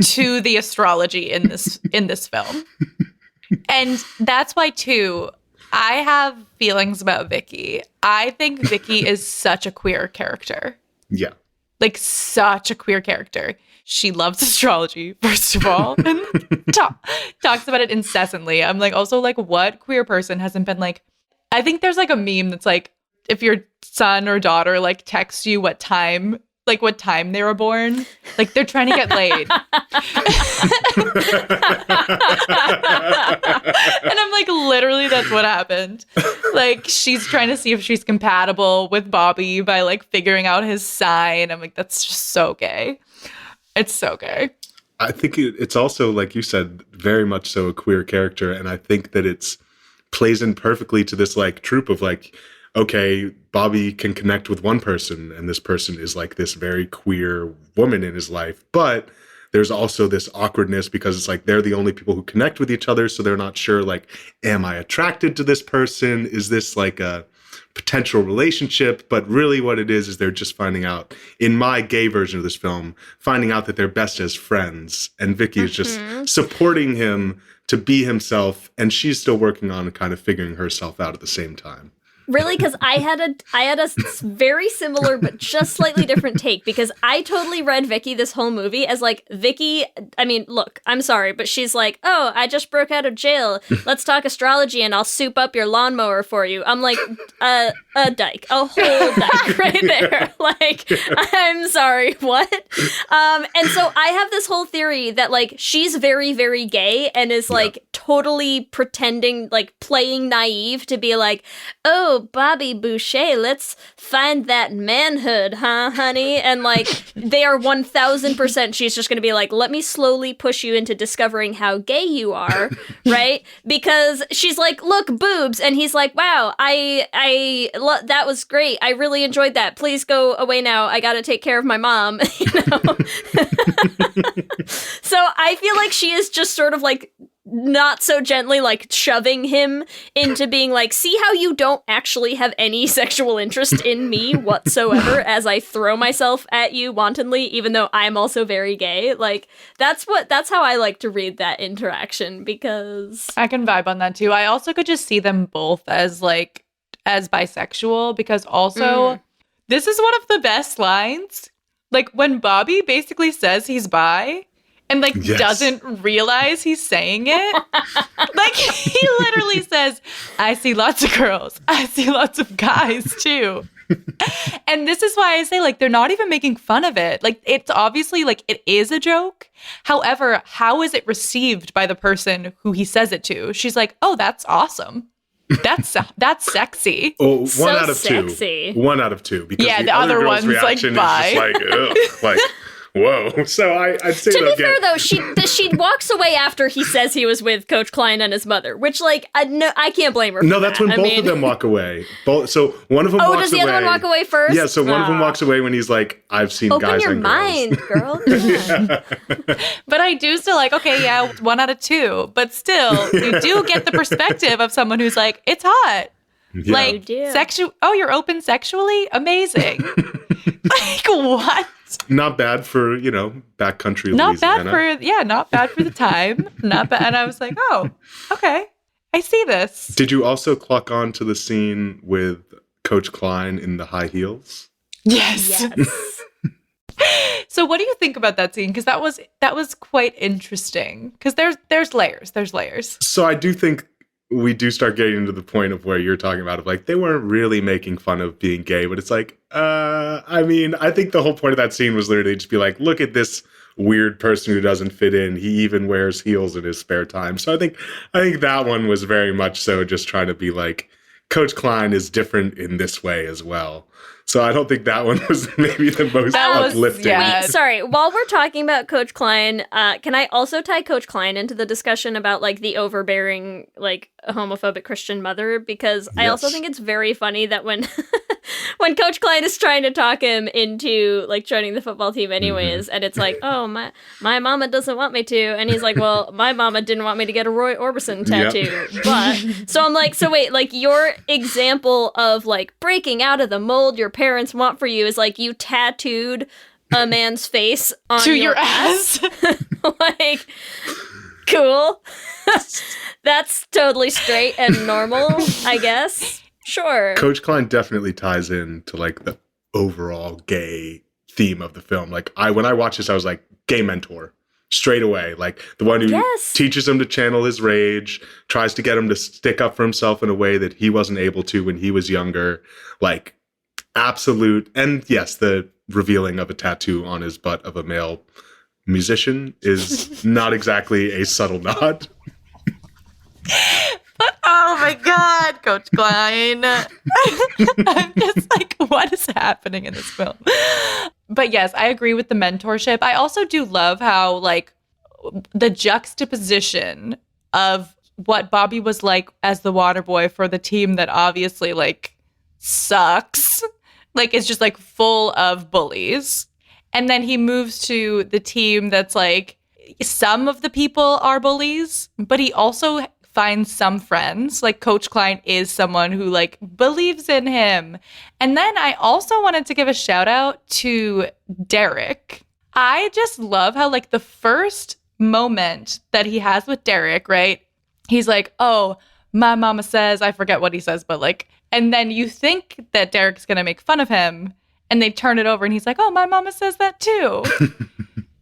to the astrology in this film. And that's why, too, I have feelings about Vicky. I think Vicky is such a queer character. Yeah. Like, such a queer character. She loves astrology, first of all, and talks about it incessantly. I'm like, also, like, what queer person hasn't been like, I think there's like a meme that's like, if your son or daughter like texts you what time they were born, like they're trying to get laid. And I'm like, literally, that's what happened. Like, she's trying to see if she's compatible with Bobby by like figuring out his sign. I'm like, that's just so gay. It's so gay. I think it's also, like you said, very much so a queer character. And I think that it's plays in perfectly to this like trope of like, okay, Bobby can connect with one person and this person is like this very queer woman in his life. But there's also this awkwardness because it's like they're the only people who connect with each other. So they're not sure, like, am I attracted to this person? Is this like a potential relationship? But really what it is they're just finding out, in my gay version of this film, finding out that they're best as friends. And Vicky is just supporting him to be himself. And she's still working on kind of figuring herself out at the same time. Really, because I had a very similar but just slightly different take, because I totally read Vicky this whole movie as like, Vicky, I mean, look, I'm sorry, but she's like, oh, I just broke out of jail. Let's talk astrology and I'll soup up your lawnmower for you. I'm like, a dyke, a whole dyke right there. Like, I'm sorry, what? And so I have this whole theory that like she's very, very gay and is like totally pretending, like playing naive to be like, oh, Bobby Boucher, let's find that manhood, huh, honey? And like, they are 1000%. She's just going to be like, let me slowly push you into discovering how gay you are, right? Because she's like, look, boobs. And he's like, wow, that was great. I really enjoyed that. Please go away now. I got to take care of my mom, you know? So I feel like she is just sort of like, not so gently like shoving him into being like, see how you don't actually have any sexual interest in me whatsoever as I throw myself at you wantonly, even though I'm also very gay. Like, that's how I like to read that interaction, because I can vibe on that too. I also could just see them both as bisexual, because also this is one of the best lines. Like, when Bobby basically says he's bi, and like doesn't realize he's saying it. Like, he literally says, I see lots of girls. I see lots of guys too. And this is why I say, like, they're not even making fun of it. Like, it's obviously like it is a joke. However, how is it received by the person who he says it to? She's like, oh, that's awesome. That's sexy. Oh, one So out of sexy. two. 1 out of 2. Because Yeah, the the other other girl's one's like, reaction bye. is just like, ugh, like, whoa. So I'd say To they'll be fair, get. though, she walks away after he says he was with Coach Klein and his mother, which, like, I can't blame her. No, for that's that. when I both mean- of them walk away. So one of them Oh, walks away. does the other one walk away first? Yeah, so one of them Ah. walks away when he's like, I've seen Open guys your and mind, girls. girl. Yeah. But I do still like, okay, yeah, 1 out of 2. But still, you do get the perspective of someone who's like, it's hot. Yeah. You Like, do. oh, you're open sexually? Amazing. Like, what? Not bad for, backcountry Not bad Louisiana. not bad for the time. Not bad. And I was like, oh, okay. I see this. Did you also clock on to the scene with Coach Klein in the high heels? Yes. Yes. So what do you think about that scene? Because that was quite interesting. Because there's layers. There's layers. So I do think we do start getting to the point of where you're talking about, of like, they weren't really making fun of being gay, but it's like, I mean, I think the whole point of that scene was literally just be like, look at this weird person who doesn't fit in. He even wears heels in his spare time. So I think that one was very much so just trying to be like, Coach Klein is different in this way as well. So I don't think that one was maybe the most That was- uplifting. yeah. Wait, sorry. While we're talking about Coach Klein, can I also tie Coach Klein into the discussion about like the overbearing, like homophobic Christian mother? Because I also Yes. think it's very funny that when when Coach Klein is trying to talk him into like joining the football team anyways, and it's like, oh, my mama doesn't want me to, and he's like, well, my mama didn't want me to get a Roy Orbison tattoo, but so I'm like, so wait, like your example of like breaking out of the mold your parents want for you is like you tattooed a man's face on To your ass. like, cool. That's totally straight and normal, I guess. Sure. Coach Klein definitely ties in to like the overall gay theme of the film. Like when I watched this, I was like, gay mentor straight away. Like the one who Yes. teaches him to channel his rage, tries to get him to stick up for himself in a way that he wasn't able to when he was younger. Like absolute. And yes, the revealing of a tattoo on his butt of a male musician is not exactly a subtle nod. Oh my God, Coach Klein. I'm just like, what is happening in this film? But yes, I agree with the mentorship. I also do love how, like, the juxtaposition of what Bobby was like as the water boy for the team that obviously, like, sucks. Like, it's just, like, full of bullies. And then he moves to the team that's, like, some of the people are bullies, but he also finds some friends. Like Coach Klein is someone who like believes in him. And then I also wanted to give a shout out to Derek. I just love how like the first moment that he has with Derek, right? He's like, oh, my mama says, I forget what he says, but like, and then you think that Derek's going to make fun of him and they turn it over and he's like, oh, my mama says that too.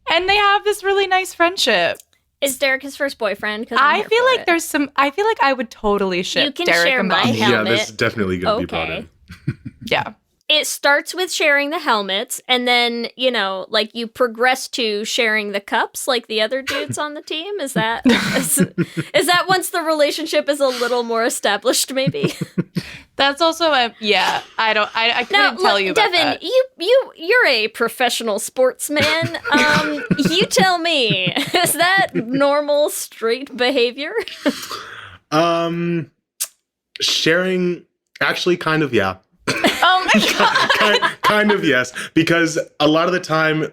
And they have this really nice friendship. Is Derek his first boyfriend? 'Cause I feel like there's some. I feel like I would totally ship You can Derek share and my Bobby. helmet. Yeah, that's definitely going to be brought Okay. in. Yeah. It starts with sharing the helmets, and then, you know, like you progress to sharing the cups like the other dudes on the team. Is that is that once the relationship is a little more established, maybe? That's also a yeah. I couldn't tell you about Devin, that. you're a professional sportsman. You tell me, is that normal straight behavior? Sharing, actually, kind of, yeah. Oh my God. kind of, yes. Because a lot of the time,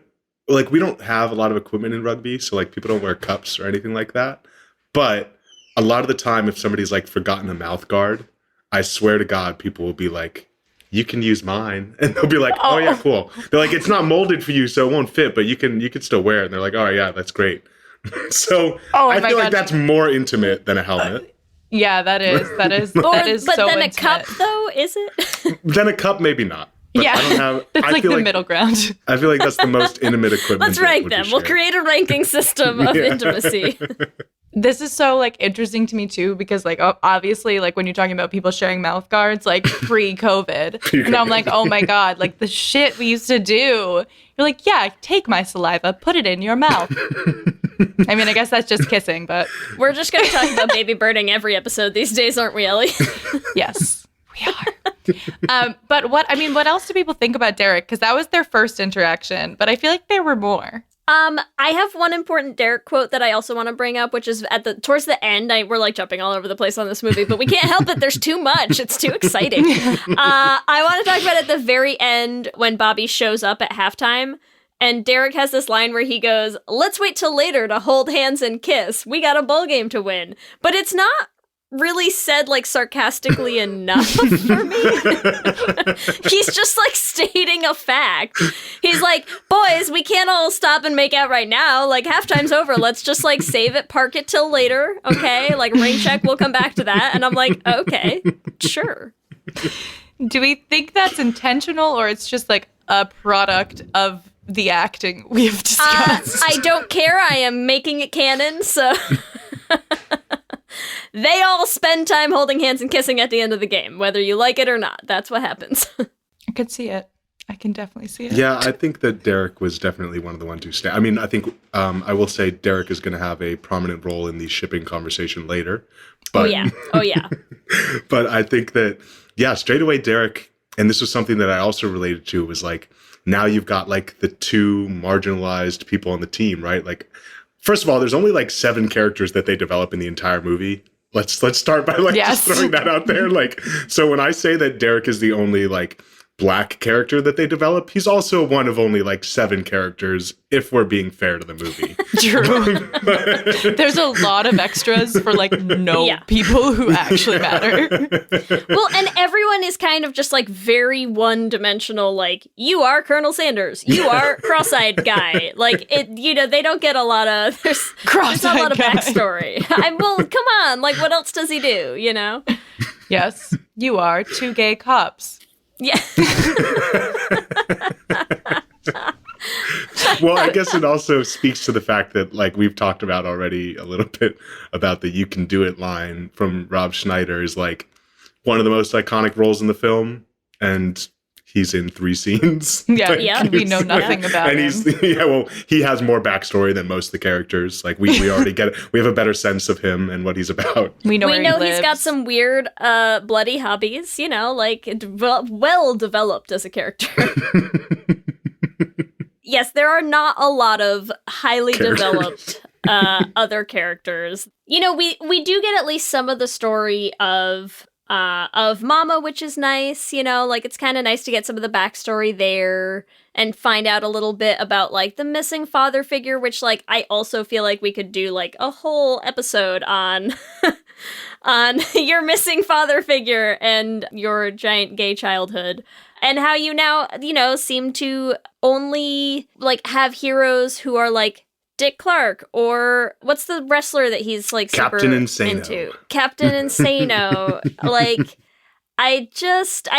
like, we don't have a lot of equipment in rugby, so, like, people don't wear cups or anything like that. But a lot of the time, if somebody's, like, forgotten a mouth guard, I swear to God, people will be like, you can use mine. And they'll be like, oh yeah, cool. They're like, it's not molded for you, so it won't fit, but you can still wear it. And they're like, oh yeah, that's great. So I feel like that's more intimate than a helmet. Yeah, that is Or, that is but so then intimate. a cup, though, is it? Then a cup, maybe not. But Yeah, I don't have, that's I like feel the middle ground. I feel like that's the most intimate equipment. Let's that rank would be them. We'll shared. create a ranking system of intimacy. This is so like interesting to me too because like obviously like when you're talking about people sharing mouth guards like pre-COVID, and I'm like, oh my God, like the shit we used to do. You're like, yeah, take my saliva, put it in your mouth. I mean, I guess that's just kissing, but We're just going to talk about baby birding every episode these days, aren't we, Ellie? yes, we are. But what else do people think about Derek? Because that was their first interaction, but I feel like there were more. I have one important Derek quote that I also want to bring up, which is towards the end. We're like jumping all over the place on this movie, but we can't help it. There's too much. It's too exciting. I want to talk about at the very end when Bobby shows up at halftime. And Derek has this line where he goes, "Let's wait till later to hold hands and kiss. We got a bowl game to win." But it's not really said like sarcastically enough for me. He's just like stating a fact. He's like, "Boys, we can't all stop and make out right now. Like halftime's over. Let's just like save it, park it till later. Okay? Like rain check, we'll come back to that." And I'm like, okay, sure. Do we think that's intentional or it's just like a product of the acting we have discussed? I don't care. I am making it canon, so they all spend time holding hands and kissing at the end of the game, whether you like it or not. That's what happens. I could see it. I can definitely see it. Yeah, I think that Derek was definitely one of the ones who I mean, I think I will say Derek is going to have a prominent role in the shipping conversation later. But, Oh yeah. But I think that, yeah, straight away Derek, and this was something that I also related to, was like, now you've got like the two marginalized people on the team, right? Like, first of all, there's only like 7 characters that they develop in the entire movie. Let's start by like just throwing that out there. Like, so when I say that Derek is the only like Black character that they develop, he's also one of only like 7 characters, if we're being fair to the movie. True. There's a lot of extras for like people who actually matter. Well, and everyone is kind of just like very one-dimensional, like, you are Colonel Sanders, you are cross-eyed guy. Like, it, you know, they don't get a lot of, there's not a lot of backstory. Well, come on, like, what else does he do, you know? Yes, you are 2 gay cops. Yeah. Well, I guess it also speaks to the fact that, like, we've talked about already a little bit about the "you can do it" line from Rob Schneider is like one of the most iconic roles in the film, and he's in 3 scenes. Yeah, and we know nothing about him. And he has more backstory than most of the characters. Like, we already get it. We have a better sense of him and what he's about. We know he's got some weird, bloody hobbies, you know, like, well developed as a character. Yes, there are not a lot of highly developed other characters. You know, we do get at least some of the story of Mama, which is nice, you know, like, it's kind of nice to get some of the backstory there and find out a little bit about, like, the missing father figure, which, like, I also feel like we could do, like, a whole episode on on your missing father figure and your giant gay childhood. And how you now, you know, seem to only, like, have heroes who are, like, Dick Clark, or what's the wrestler that he's, like, super Captain Insano. into? Captain Insano. Like, I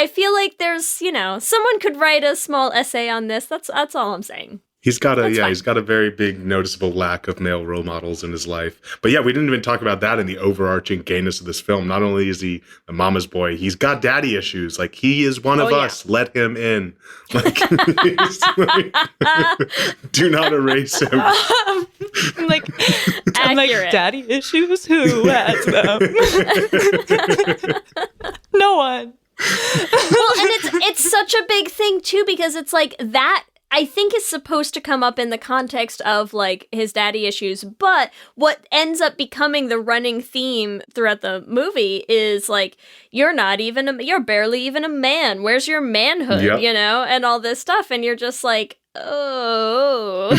feel like there's, you know, someone could write a small essay on this. That's all I'm saying. He's got a very big noticeable lack of male role models in his life. But yeah, we didn't even talk about that in the overarching gayness of this film. Not only is he a mama's boy, he's got daddy issues. Like, he is one of us. Let him in. Like, do not erase him. I'm like, daddy issues? Who has them? No one. Well, and it's such a big thing too, because it's like that, I think, is supposed to come up in the context of, like, his daddy issues, but what ends up becoming the running theme throughout the movie is, like, you're barely even a man. Where's your manhood, you know, and all this stuff, and you're just like, oh,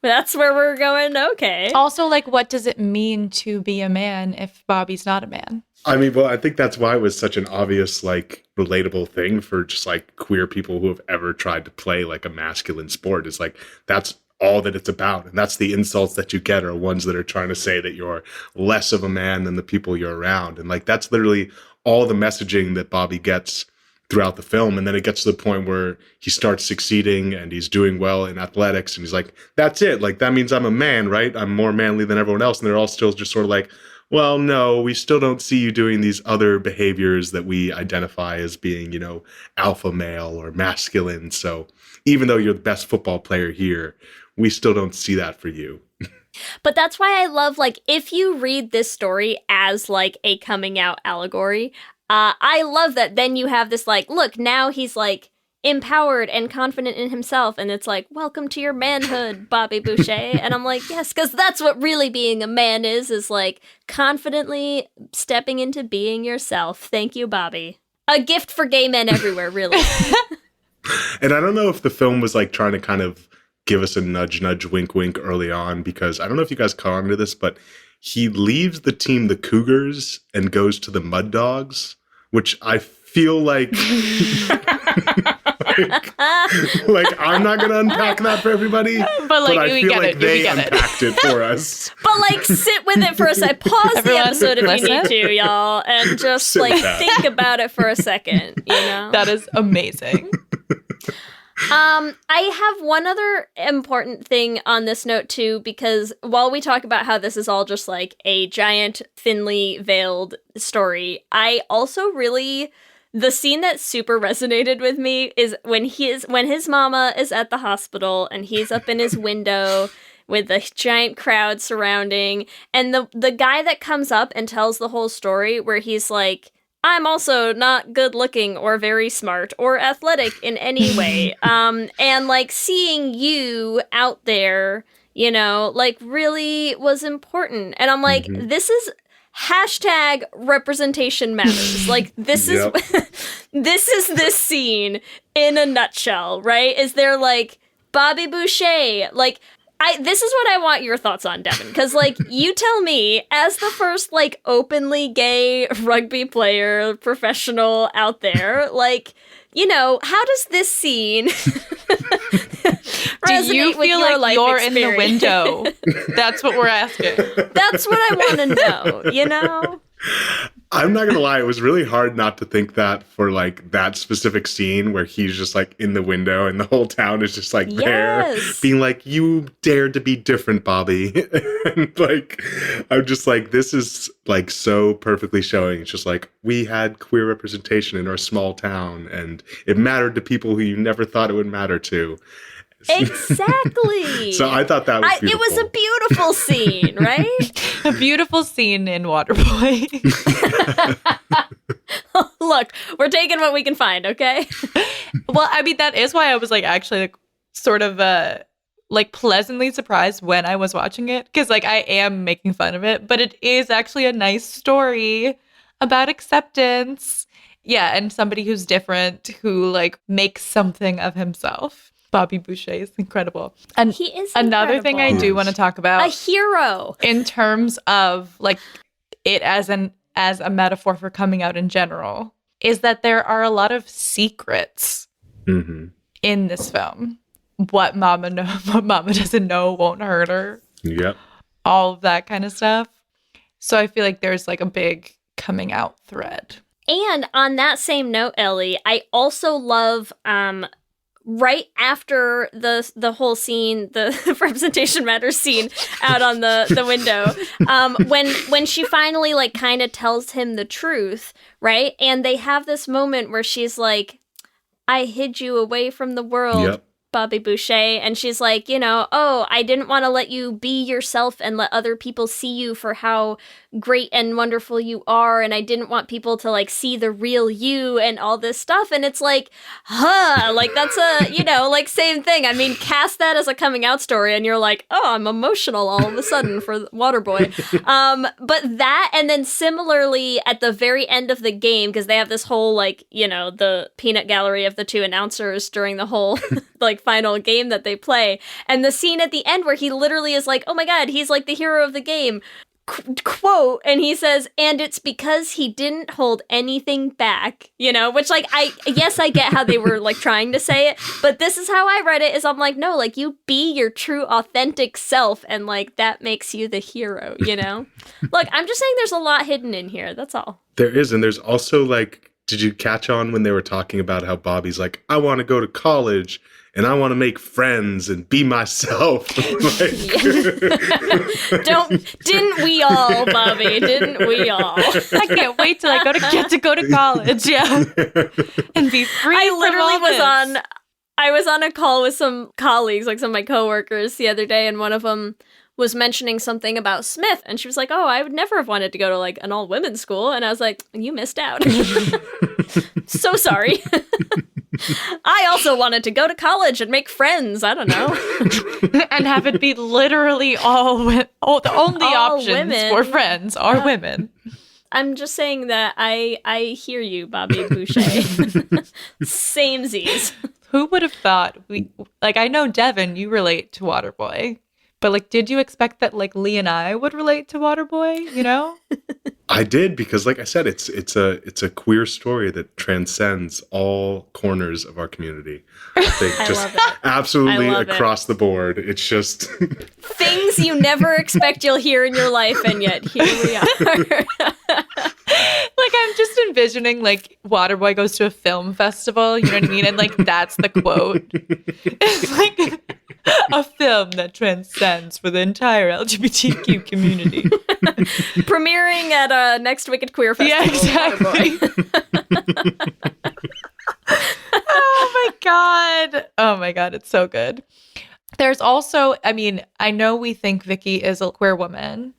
that's where we're going, okay. Also, like, what does it mean to be a man if Bobby's not a man? I mean, well, I think that's why it was such an obvious, like, relatable thing for just, like, queer people who have ever tried to play, like, a masculine sport. Is like, that's all that it's about. And that's the insults that you get are ones that are trying to say that you're less of a man than the people you're around. And, like, that's literally all the messaging that Bobby gets throughout the film. And then it gets to the point where he starts succeeding and he's doing well in athletics. And he's like, that's it. Like, that means I'm a man, right? I'm more manly than everyone else. And they're all still just sort of like, well, no, we still don't see you doing these other behaviors that we identify as being, you know, alpha male or masculine. So even though you're the best football player here, we still don't see that for you. But that's why I love, like, if you read this story as, like, a coming out allegory, I love that then you have this, like, look, now he's, like, empowered and confident in himself, and it's like, welcome to your manhood, Bobby Boucher. And I'm like, yes, because that's what really being a man is like confidently stepping into being yourself. Thank you, Bobby. A gift for gay men everywhere, really. And I don't know if the film was like trying to kind of give us a nudge, wink, wink early on, because I don't know if you guys caught on to this, but he leaves the team, the Cougars, and goes to the Mud Dogs, which I feel like like I'm not gonna unpack that for everybody, but I feel like they unpacked it for us. But like, sit with it for a second. Pause the episode if you need to, y'all, and just like think about it for a second. You know, that is amazing. I have one other important thing on this note too, because while we talk about how this is all just like a giant, thinly veiled story, I also really. The scene that super resonated with me is when his mama is at the hospital and he's up in his window with a giant crowd surrounding, and the guy that comes up and tells the whole story where he's like, I'm also not good looking or very smart or athletic in any way. And like seeing you out there, you know, like really was important. And I'm like, this is hashtag representation matters. Like this is this is this scene in a nutshell, right? Is there like Bobby Boucher, like this is what I want your thoughts on, Devin, because like you tell me, as the first like openly gay rugby player professional out there, like, you know, how does this scene do you feel your like you're experience? In the window? That's what we're asking. That's what I want to know, you know? I'm not gonna lie, it was really hard not to think that for like that specific scene where he's just like in the window and the whole town is just like there being like, you dared to be different, Bobby. And like, I'm just like, this is like so perfectly showing. It's just like, we had queer representation in our small town and it mattered to people who you never thought it would matter to. Exactly. So I thought that was beautiful. It was a beautiful scene, right? A beautiful scene in Waterboy. Look, we're taking what we can find, okay? Well, I mean, that is why I was like actually like sort of like pleasantly surprised when I was watching it, because like I am making fun of it, but it is actually a nice story about acceptance. Yeah, and somebody who's different, who like makes something of himself. Bobby Boucher is incredible. And he is another thing I do want to talk about. A hero. In terms of like it as a metaphor for coming out in general, is that there are a lot of secrets in this film. What mama doesn't know won't hurt her. Yep. All of that kind of stuff. So I feel like there's like a big coming out thread. And on that same note, Ellie, I also love right after the whole scene, the representation matters scene out on the window, when she finally like kind of tells him the truth, right? And they have this moment where she's like, I hid you away from the world, Bobby Boucher. And she's like, you know, oh, I didn't want to let you be yourself and let other people see you for how great and wonderful you are. And I didn't want people to like see the real you and all this stuff. And it's like, like that's a, you know, like same thing. I mean, cast that as a coming out story and you're like, oh, I'm emotional all of a sudden for Waterboy. But that, and then similarly at the very end of the game, because they have this whole like, you know, the peanut gallery of the two announcers during the whole like final game that they play, and the scene at the end where he literally is like, oh my god, he's like the hero of the game, quote, and he says, and it's because he didn't hold anything back, you know, which like I get how they were like trying to say it, but this is how I read it, is I'm like, no, like you be your true authentic self and like that makes you the hero, you know. Look, I'm just saying there's a lot hidden in here, that's all. There is, and there's also like, did you catch on when they were talking about how Bobby's like, I want to go to college and I want to make friends and be myself. Didn't we all, Bobby? Didn't we all? I can't wait till I get to go to college, yeah, and be free. I was on a call with some colleagues, like some of my coworkers the other day, and one of them was mentioning something about Smith, and she was like, oh, I would never have wanted to go to like an all-women's school, and I was like, you missed out. So sorry. I also wanted to go to college and make friends, I don't know. And have it be literally the only All options women. for friends are women. I'm just saying that I hear you, Bobby Boucher. Samesies. Who would have thought I know Devin, you relate to Waterboy. But like, did you expect that like Lee and I would relate to Waterboy, you know? I did, because like I said, it's a queer story that transcends all corners of our community. I think just absolutely across the board. It's just things you never expect you'll hear in your life, and yet here we are. Like, I'm just envisioning like Waterboy goes to a film festival, you know what I mean? And like that's the quote. It's like a film that transcends for the entire LGBTQ community. Premiering at next Wicked Queer Festival. Yeah, exactly. Oh my god, it's so good. There's also, I mean, I know we think Vicky is a queer woman,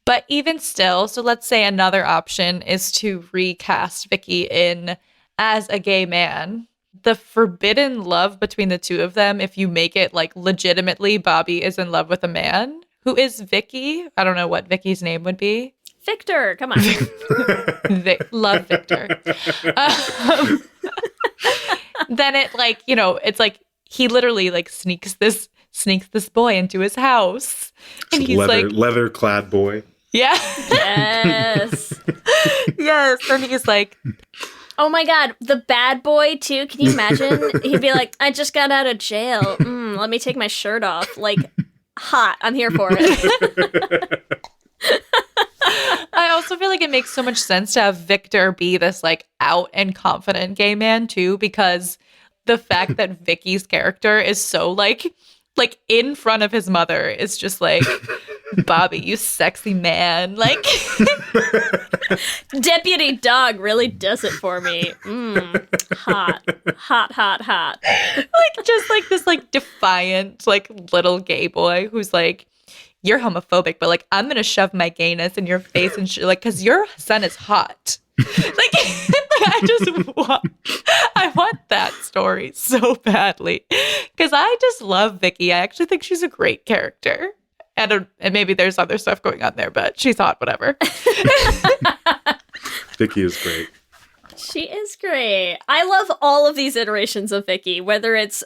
but even still, so let's say another option is to recast Vicky in as a gay man. The forbidden love between the two of them, if you make it like legitimately Bobby is in love with a man who is Vicky. I don't know what Vicky's name would be. Victor, come on. Love Victor. Then it like, you know, it's like he literally like sneaks this boy into his house. And he's leather clad boy. Yeah. Yes. Yes. And he's like, oh my god, the bad boy too. Can you imagine? He'd be like, I just got out of jail. Let me take my shirt off. Like, hot. I'm here for it. I also feel like it makes so much sense to have Victor be this like out and confident gay man too, because the fact that Vicky's character is so like in front of his mother is just like, Bobby, you sexy man. Like Deputy Dog really does it for me. Hot. Like just like this like defiant like little gay boy who's like, you're homophobic, but like I'm gonna shove my gayness in your face and like because your son is hot. Like I want that story so badly because I just love Vicky. I actually think she's a great character, and maybe there's other stuff going on there, but she's hot. Whatever. Vicky is great. She is great. I love all of these iterations of Vicky, whether it's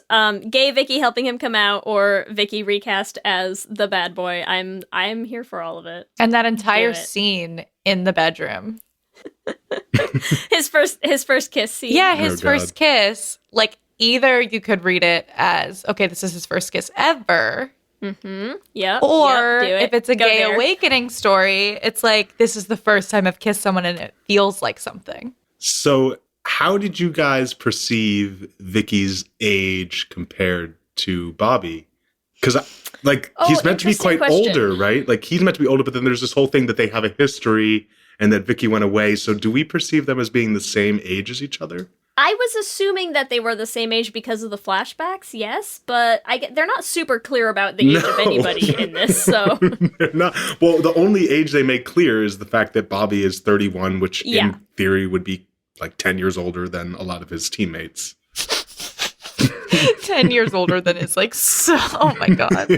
gay Vicky helping him come out or Vicky recast as the bad boy. I'm here for all of it. And that entire scene in the bedroom. his first kiss scene. Yeah, his first kiss. Like either you could read it as, okay, this is his first kiss ever. Mm-hmm. Yeah. Or if it's a gay awakening story, it's like, this is the first time I've kissed someone and it feels like something. So how did you guys perceive Vicky's age compared to Bobby? Because he's meant to be quite older, right? Like he's meant to be older, but then there's this whole thing that they have a history and that Vicky went away. So do we perceive them as being the same age as each other? I was assuming that they were the same age because of the flashbacks, yes, but they're not super clear about the age of anybody in this, so. They're not. Well, the only age they make clear is the fact that Bobby is 31, which in theory would be like 10 years older than a lot of his teammates. 10 years older than is like, so, oh my God.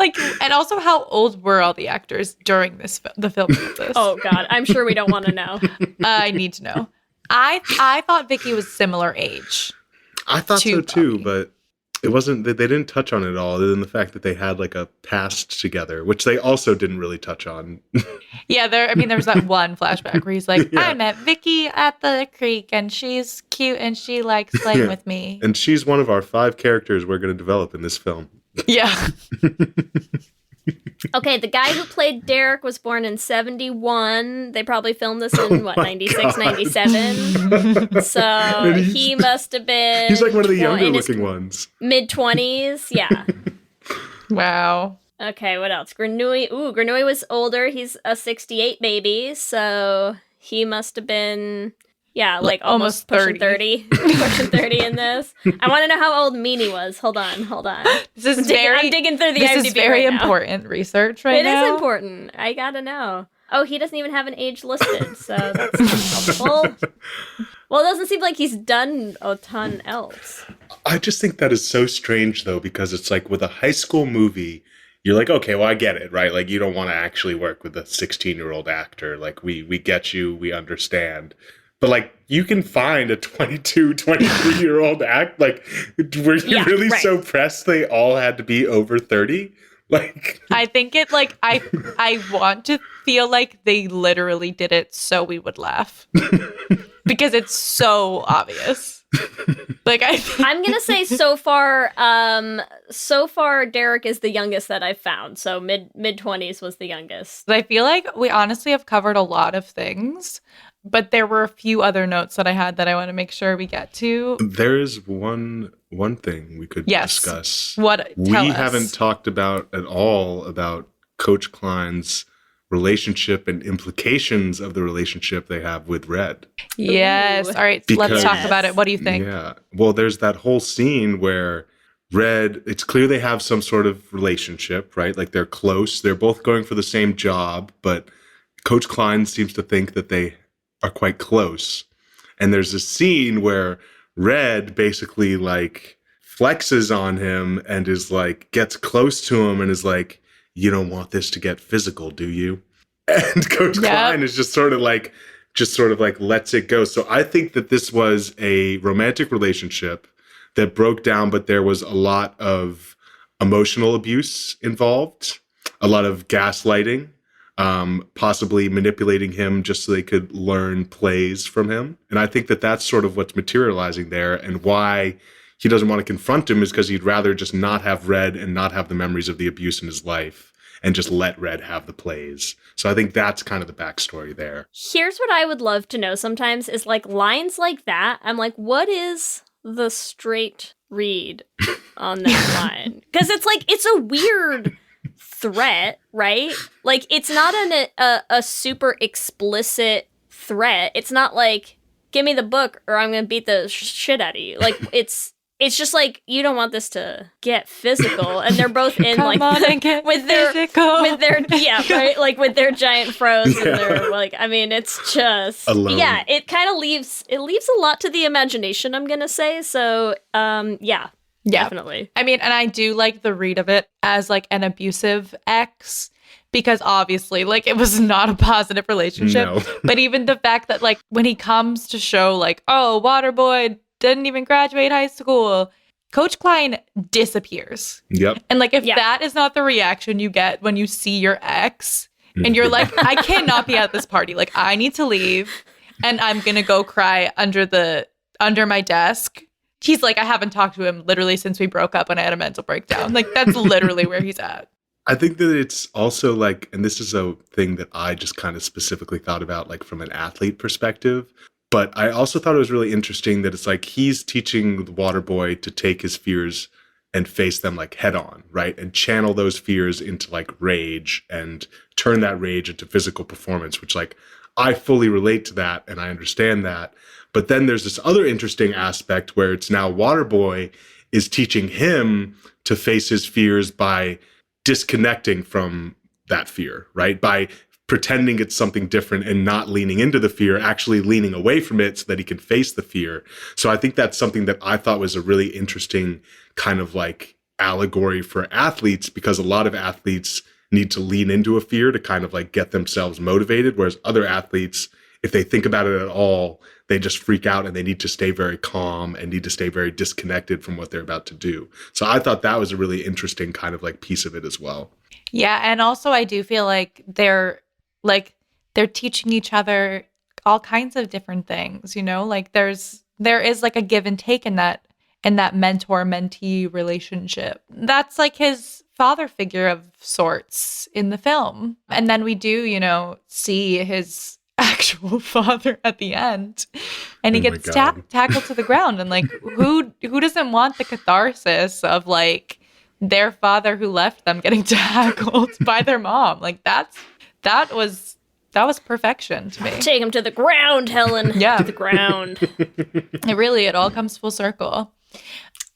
Like, and also how old were all the actors during the filming of this? Oh God, I'm sure we don't want to know. I need to know. I thought Vicky was similar age. I thought so too, Bobby. but it wasn't. They didn't touch on it at all, other than the fact that they had like a past together, which they also didn't really touch on. Yeah, there's that one flashback where he's like, I met Vicky at the creek, and she's cute, and she likes playing with me. And she's one of our 5 characters we're going to develop in this film. Yeah. Okay, the guy who played Derek was born in 71. They probably filmed this in, 96, 97? So he must have been... He's like one of the younger looking ones. Mid-20s, yeah. Wow. Okay, what else? Granui. Ooh, Granui was older. He's a 68 baby, so he must have been... Yeah, like almost pushing 30. Pushing 30 in this. I want to know how old Meanie was. Hold on. This is I'm digging through the This IMDb is very right now. important research right It now. is important. I gotta know. Oh, he doesn't even have an age listed, so that's not helpful. Well, it doesn't seem like he's done a ton else. I just think that is so strange, though, because it's like with a high school movie, you're like, okay, well, I get it, right? Like, you don't want to actually work with a 16-year-old actor. Like, we get you, we understand. But, like, you can find a 22, 23-year-old act. Like, were you really so pressed they all had to be over 30? Like, I think it, like, I want to feel like they literally did it so we would laugh. Because it's so obvious. Like, I'm gonna say so far Derek is the youngest that I've found. So mid 20s was the youngest. I feel like we honestly have covered a lot of things, but there were a few other notes that I had that I want to make sure we get to. there is one thing we could discuss. What? We Tell us. haven't talked about at all about Coach Klein's relationship and implications of the relationship they have with Red. Yes. Ooh. All right. Let's talk about it. What do you think? Yeah. Well, there's that whole scene where Red, it's clear they have some sort of relationship, right? Like they're close. They're both going for the same job, but Coach Klein seems to think that they are quite close. And there's a scene where Red basically like flexes on him and is like, gets close to him and is like, you don't want this to get physical, do you? And Coach Klein is just sort of like lets it go. So I think that this was a romantic relationship that broke down, but there was a lot of emotional abuse involved, a lot of gaslighting, possibly manipulating him just so they could learn plays from him. And I think that that's sort of what's materializing there, and why he doesn't want to confront him is because he'd rather just not have Red and not have the memories of the abuse in his life and just let Red have the plays. So I think that's kind of the backstory there. Here's what I would love to know sometimes is like lines like that. I'm like, what is the straight read on that line? Because it's like, it's a weird threat, right? Like, it's not a super explicit threat. It's not like, give me the book or I'm going to beat the shit out of you. Like, it's just like, you don't want this to get physical, and they're both in like with their like with their giant froze and their like. I mean, it's just Alone. Yeah. It kind of leaves a lot to the imagination. I'm gonna say so. Yeah, definitely. I mean, and I do like the read of it as like an abusive ex, because obviously, like, it was not a positive relationship. No. But even the fact that like when he comes to show like, oh, Waterboy didn't even graduate high school, Coach Klein disappears. Yep. And like, if that is not the reaction you get when you see your ex and you're like, I cannot be at this party. Like, I need to leave and I'm going to go cry under my desk. He's like, I haven't talked to him literally since we broke up and I had a mental breakdown. Like, that's literally where he's at. I think that it's also like, and this is a thing that I just kind of specifically thought about, like from an athlete perspective. But I also thought it was really interesting that it's like he's teaching the Waterboy to take his fears and face them like head on, right? And channel those fears into like rage and turn that rage into physical performance, which like I fully relate to that and I understand that. But then there's this other interesting aspect where it's now Waterboy is teaching him to face his fears by disconnecting from that fear, right? By pretending it's something different and not leaning into the fear, actually leaning away from it so that he can face the fear. So I think that's something that I thought was a really interesting kind of like allegory for athletes, because a lot of athletes need to lean into a fear to kind of like get themselves motivated. Whereas other athletes, if they think about it at all, they just freak out and they need to stay very calm and need to stay very disconnected from what they're about to do. So I thought that was a really interesting kind of like piece of it as well. Yeah. And also I do feel like they're teaching each other all kinds of different things, you know, like there is like a give and take in that mentor-mentee relationship. That's like his father figure of sorts in the film. And then we do, you know, see his actual father at the end, and he gets tackled to the ground. And like, who doesn't want the catharsis of like their father who left them getting tackled by their mom? Like that was that was perfection to me. Take him to the ground, Helen. Yeah. To the ground. It all comes full circle.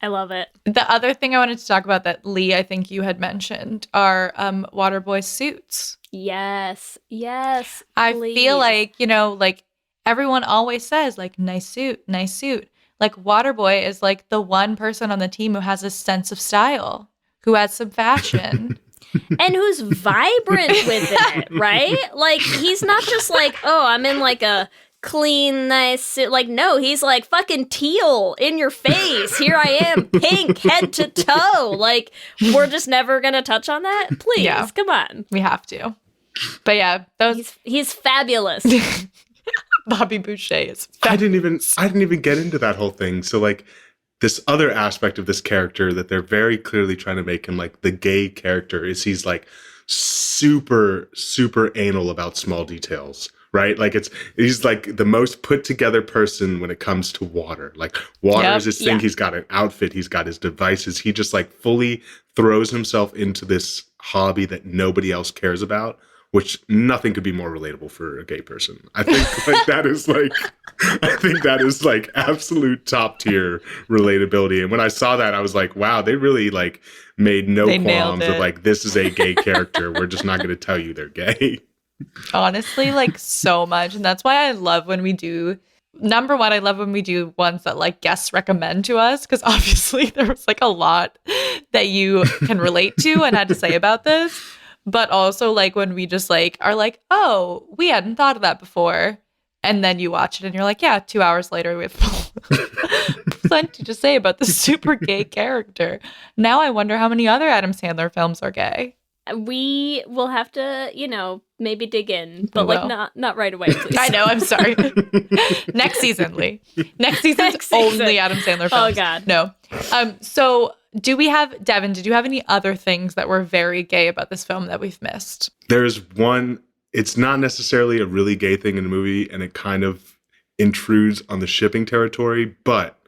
I love it. The other thing I wanted to talk about that, Lee, I think you had mentioned are Waterboy suits. Yes. Yes. I please. feel like, like everyone always says, like, nice suit, nice suit. Like, Waterboy is like the one person on the team who has a sense of style, who has some fashion. And who's vibrant with it, right? Like, he's not just like, oh, I'm in like a clean, nice suit. Like, no, he's like fucking teal in your face. Here I am, pink, head to toe. Like, we're just never gonna touch on that? Please, come on. We have to. But yeah, he's fabulous. Bobby Boucher is I didn't even get into that whole thing. So like this other aspect of this character that they're very clearly trying to make him like the gay character is he's like super, super anal about small details, right? Like he's like the most put together person when it comes to water. Like water is his thing. He's got an outfit. He's got his devices. He just like fully throws himself into this hobby that nobody else cares about, which nothing could be more relatable for a gay person. I think like that is like absolute top tier relatability. And when I saw that, I was like, wow, they really like made no qualms of like, this is a gay character. We're just not going to tell you they're gay. Honestly, like so much. And that's why I love when we do, number one, I love when we do ones that like guests recommend to us. Cause obviously there was like a lot that you can relate to and had to say about this. But also, like, when we just, like, are like, oh, we hadn't thought of that before. And then you watch it and you're like, yeah, 2 hours later, we have plenty to say about this super gay character. Now I wonder how many other Adam Sandler films are gay. We will have to, maybe dig in, but, like, not right away, please. I know, I'm sorry. Next season, Lee. Next season's only Adam Sandler films. Oh, God. No. So... Devin, did you have any other things that were very gay about this film that we've missed? There's one, it's not necessarily a really gay thing in the movie, and it kind of intrudes on the shipping territory, but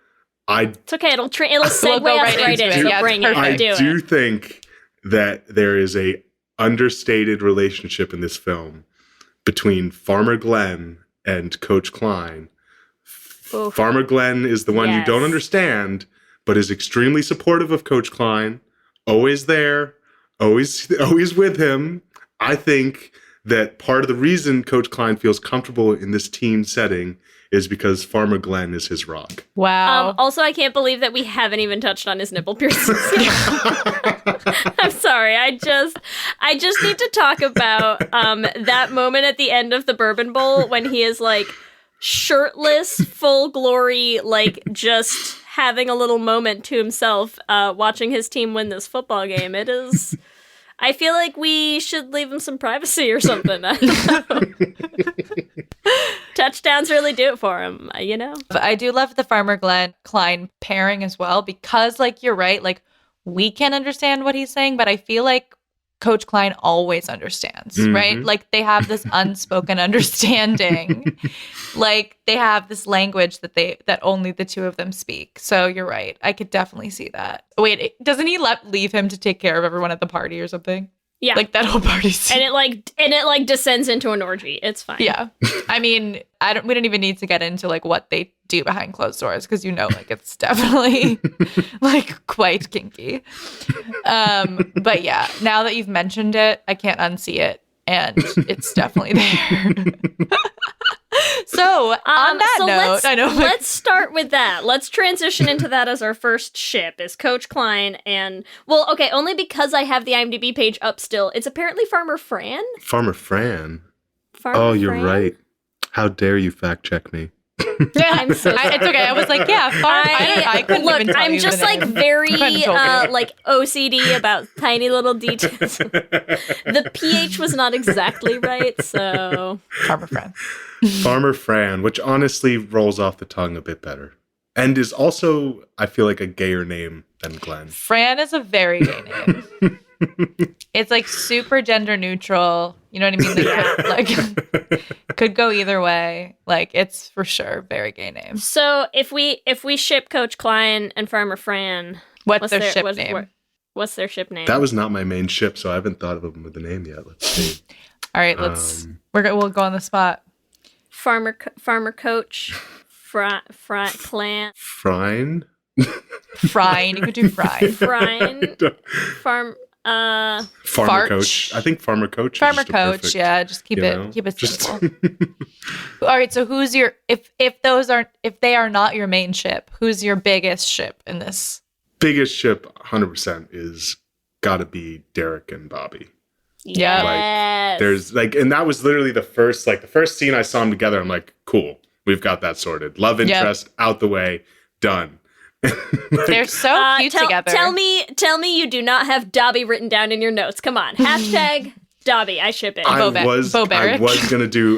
it's okay, it'll segue we'll us right in, so bring it. I do think that there is a understated relationship in this film between Farmer Glenn and Coach Klein. Oof. Farmer Glenn is the one you don't understand, but is extremely supportive of Coach Klein, always there, always with him. I think that part of the reason Coach Klein feels comfortable in this team setting is because Farmer Glenn is his rock. Wow. Also, I can't believe that we haven't even touched on his nipple piercings. I'm sorry. I just need to talk about that moment at the end of the Bourbon Bowl when he is like shirtless, full glory, like just having a little moment to himself, watching his team win this football game. It is, I feel like we should leave him some privacy or something. I don't know. Touchdowns really do it for him, But I do love the Farmer Klein pairing as well, because like, you're right, like we can understand what he's saying, but I feel like Coach Klein always understands, right? Like they have this unspoken understanding. Like they have this language that only the two of them speak. So you're right. I could definitely see that. Wait, doesn't he leave him to take care of everyone at the party or something? Yeah. Like that whole party scene. And it descends into an orgy. It's fine. Yeah. I mean, we don't even need to get into like what they do behind closed doors, because like it's definitely like quite kinky. But yeah, now that you've mentioned it, I can't unsee it, and it's definitely there. So on that note, I know. Let's start with that. Let's transition into that as our first ship, is Coach Klein and, well, okay, only because I have the IMDb page up still. It's apparently Farmer Fran. Farmer Fran. Farmer you're Fran? right. How dare you fact check me? I'm so sorry. It's okay. I was like, yeah, I couldn't even tell I'm you just the like name. very like OCD about tiny little details. The PH was not exactly right, so Farmer Fran. Farmer Fran, which honestly rolls off the tongue a bit better. And is also, I feel like, a gayer name than Glenn. Fran is a very gay name. It's like super gender neutral. You know what I mean? Like could go either way. Like it's for sure very gay name. So if we ship Coach Klein and Farmer Fran, what's their ship name? What's their ship name? That was not my main ship, so I haven't thought of them with a name yet. Let's see. All right, we'll go on the spot. Farmer coach, clan, Frine? Frine. You could do frine. Frine, farm, Farmer Farch. coach. I think farmer coach. Farmer is just a coach. perfect, Yeah, just keep you know, it just- simple. All right, so who's your if they are not your main ship, who's your biggest ship in this? Biggest ship, 100% is gotta be Derek and Bobby. Yeah. Yes. There's like, and that was literally the first scene I saw them together. I'm like, cool, we've got that sorted. Love interest out the way, done. They're so cute together. Tell me you do not have Dobby written down in your notes. Come on. # Dobby. I ship it. I was gonna do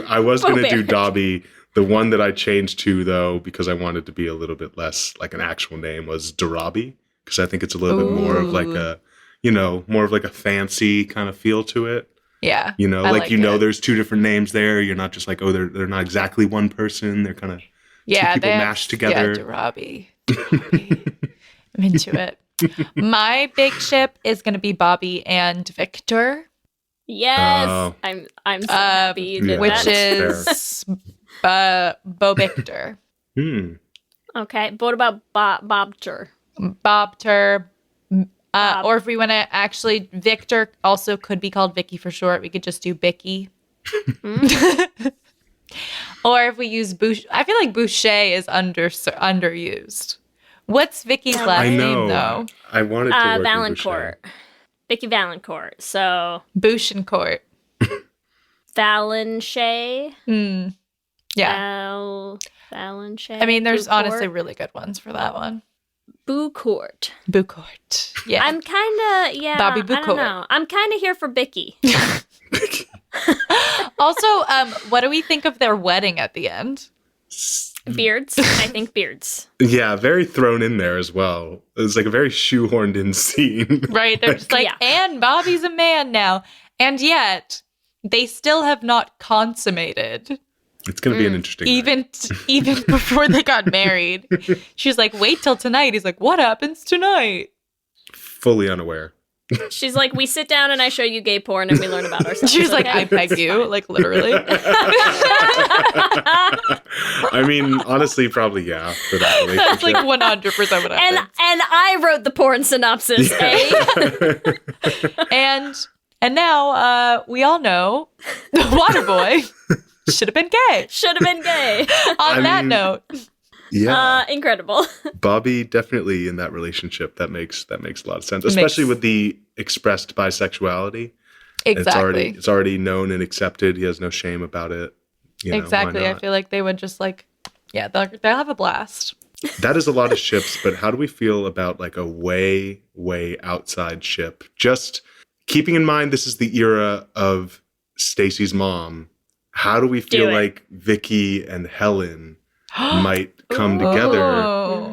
Barrick. Dobby. The one that I changed to though, because I wanted to be a little bit less like an actual name, was Darabi, because I think it's a little bit more of like a, more of like a fancy kind of feel to it. Yeah. There's two different names there. You're not just like, oh, they're not exactly one person. They're kind of two people mashed together. Yeah, Darabi. I'm into it. My big ship is going to be Bobby and Victor, Yes. I'm so happy you did which that. is Bo Victor. Okay. What about Bobter? Bobter. Or if we want to actually, Victor also could be called Vicky for short. We could just do Bicky. Or if we use Boucher, I feel like Boucher is underused. What's Vicky's last name though? I wanted to work with Valancourt. Vicky Valancourt. So Bouchencourt. Valanchay. Yeah. Valanchay. I mean, there's Boucourt. honestly really good ones for that one. Boucourt. Boucourt. Yeah. I'm kind of, Bobby I don't Boucourt. know. I'm kind of here for Bicky. Also, what do we think of their wedding at the end? Beards. I think beards. Yeah, very thrown in there as well. It was like a very shoehorned in scene. Right? They're just like, and Bobby's a man now. And yet, they still have not consummated. It's going to be an interesting night. Even before they got married. She's like, wait till tonight. He's like, what happens tonight? Fully unaware. She's like, we sit down and I show you gay porn and we learn about ourselves. She's like, okay? I peg you, like literally. I mean, honestly, probably yeah. For that relationship. That's like 100% what happens. And I wrote the porn synopsis, And now we all know the Waterboy should have been gay. Should have been gay. On that note. Yeah. Incredible. Bobby definitely in that relationship. That makes a lot of sense, especially with the expressed bisexuality. Exactly. It's already known and accepted. He has no shame about it. Exactly. I feel like they would just like, yeah, they'll have a blast. That is a lot of ships, but how do we feel about like a way, way outside ship? Just keeping in mind this is the era of Stacy's mom. How do we feel like Vicky and Helen might come together?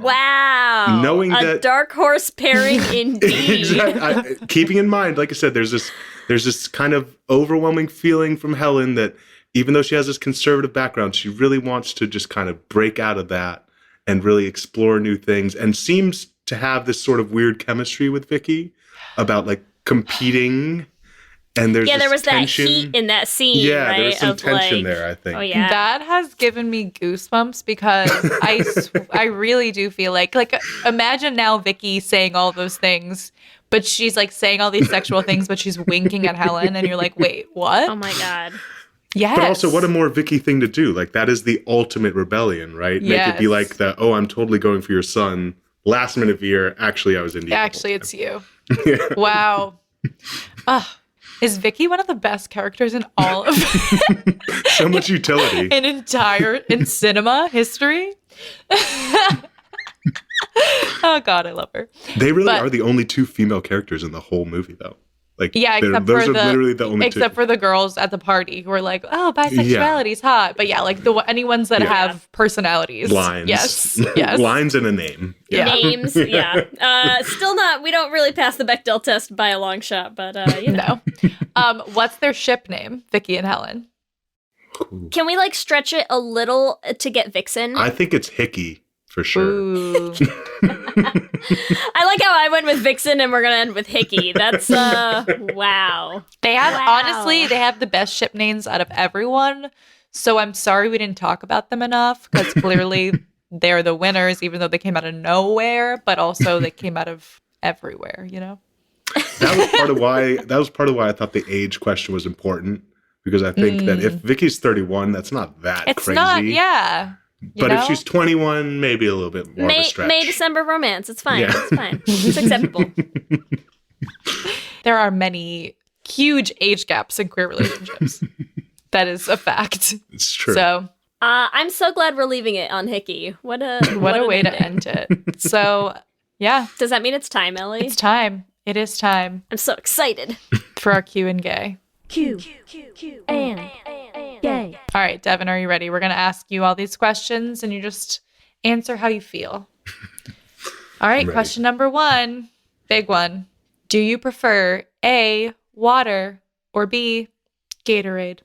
Wow. Knowing a that dark horse pairing indeed. Exactly. Keeping in mind, like I said, there's this kind of overwhelming feeling from Helen that even though she has this conservative background, she really wants to just kind of break out of that and really explore new things, and seems to have this sort of weird chemistry with Vicky about like competing. And there was tension. That heat in that scene. Yeah, right? there was some of tension like, there, I think. Oh yeah, that has given me goosebumps because I really do feel like imagine now Vicky saying all those things, but she's like saying all these sexual things, but she's winking at Helen, and you're like, wait, what? Oh my god. Yes. But also, what a more Vicky thing to do. Like, that is the ultimate rebellion, right? Yes. Make it be like the, oh, I'm totally going for your son. Last minute veer. Actually, I was into you. Actually, it's you. Wow. Is Vicky one of the best characters in all of so much utility in cinema history? Oh God, I love her. They really are the only two female characters in the whole movie, though. Like, yeah, those are literally the only two. Except for the girls at the party who are like, "Oh, bisexuality's hot," but yeah, like any ones that have personalities, lines, yes, lines and a name, names, yeah. Still not. We don't really pass the Bechdel test by a long shot, but no. What's their ship name? Vicky and Helen. Can we like stretch it a little to get Vixen? I think it's Hickey for sure. Ooh. I like how I went with Vixen and we're going to end with Hickey. That's, wow. They have, Wow. honestly, they have the best ship names out of everyone. So I'm sorry we didn't talk about them enough because clearly they're the winners, even though they came out of nowhere, but also they came out of everywhere, you know? That was part of why I thought the age question was important, because I think that if Vicky's 31, that's not that It's crazy. not, yeah. But if she's 21, maybe a little bit more of a stretch. May, December romance. It's fine. Yeah. It's fine. It's acceptable. There are many huge age gaps in queer relationships. That is a fact. It's true. So I'm so glad we're leaving it on Hickey. What a way an to end it. So yeah, Does that mean it's time, Ellie? it's time. It is time I'm so excited. for our Q and gay. Q and gay. All right, Devin, are you ready? We're going to ask you all these questions and you just answer how you feel. All right, ready. question number 1, big one. Do you prefer A, water, or B, Gatorade?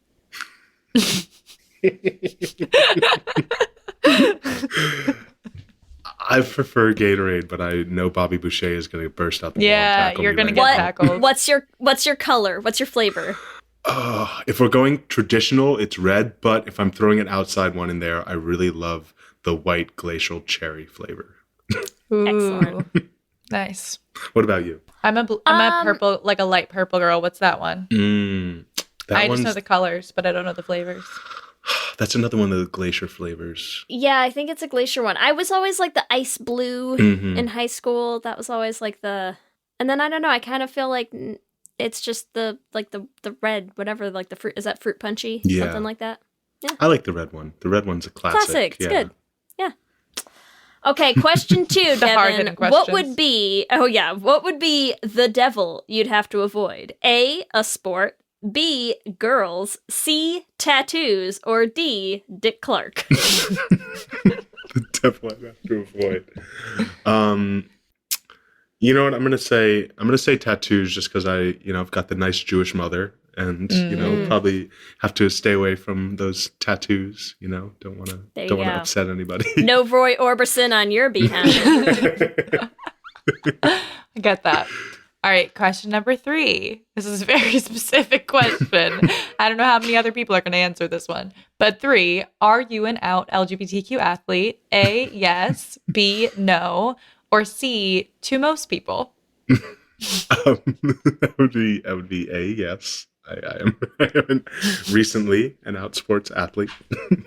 I prefer Gatorade, but I know Bobby Boucher is going to burst out the wall and Yeah, tackle you're me going to right get now. tackled. What's your color? What's your flavor? If we're going traditional, it's red, but if I'm throwing an outside one in there, I really love the white glacial cherry flavor. Ooh, Excellent. nice. What about you? I'm a purple, like a light purple girl. What's that one? That I just one's, know the colors, but I don't know the flavors. that's another one of the glacier flavors. Yeah, I think it's a glacier one. I was always like the ice blue in high school. That was always like and then I don't know, I kind of feel like it's just the red, whatever, like the fruit. Is that fruit punchy? Yeah. Something like that? I like the red one. The red one's a classic. Classic. It's yeah. good. Yeah. Okay, question 2, The hard-hitting Devin. What questions. would be the devil you'd have to avoid? A sport, B, girls, C, tattoos, or D, Dick Clark? The devil I have to avoid. You know what? I'm gonna say tattoos, just because I've got the nice Jewish mother, and probably have to stay away from those tattoos. Don't want There you to go. upset anybody. No Roy Orbison on your behind. I get that. All right, question number 3. This is a very specific question. I don't know how many other people are going to answer this one. But 3, are you an out LGBTQ athlete? A, yes. B, no. Or C, to most people? That would be a yes. I am recently an out sports athlete.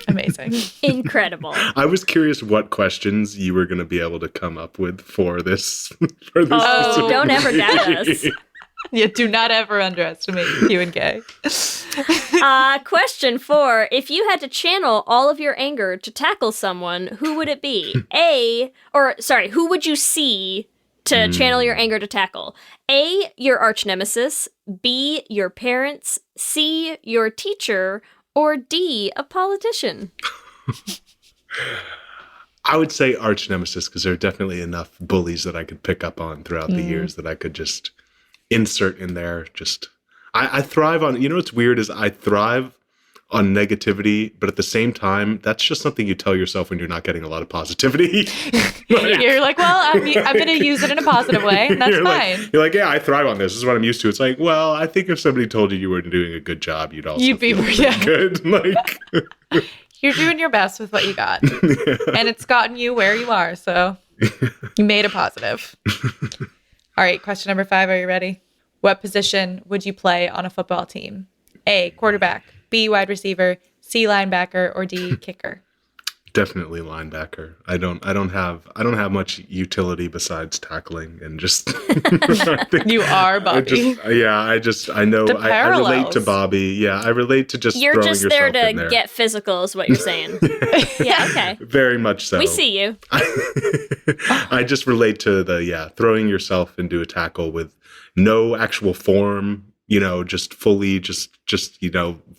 Amazing. Incredible. I was curious what questions you were going to be able to come up with for this. Oh, specific don't ever doubt movie. us. Yeah, do not ever underestimate Q and gay. Question 4. If you had to channel all of your anger to tackle someone, who would it be? Who would you see to channel your anger to tackle? A, your arch nemesis. B, your parents. C, your teacher. Or D, a politician? I would say arch nemesis, because there are definitely enough bullies that I could pick up on throughout the years that I could just insert in there. I thrive on, what's weird is I thrive on negativity, but at the same time, that's just something you tell yourself when you're not getting a lot of positivity. You're like, well, I'm going to use it in a positive way, and that's fine. You're like, yeah, I thrive on this. This is what I'm used to. It's like, well, I think if somebody told you you were doing a good job, you'd also feel pretty good. Like, you're doing your best with what you got, and it's gotten you where you are. So you made it positive. All right, question number 5. Are you ready? What position would you play on a football team? A, quarterback. B, wide receiver. C, linebacker. Or D, kicker. Definitely linebacker. I don't have much utility besides tackling and just. You are Bobby. I know. I relate to Bobby. Yeah, I relate to just. You're throwing just yourself there in to get physical, is what you're saying. Yeah. Okay. Very much so. We see you. I just relate to throwing yourself into a tackle with no actual form. Just fully, just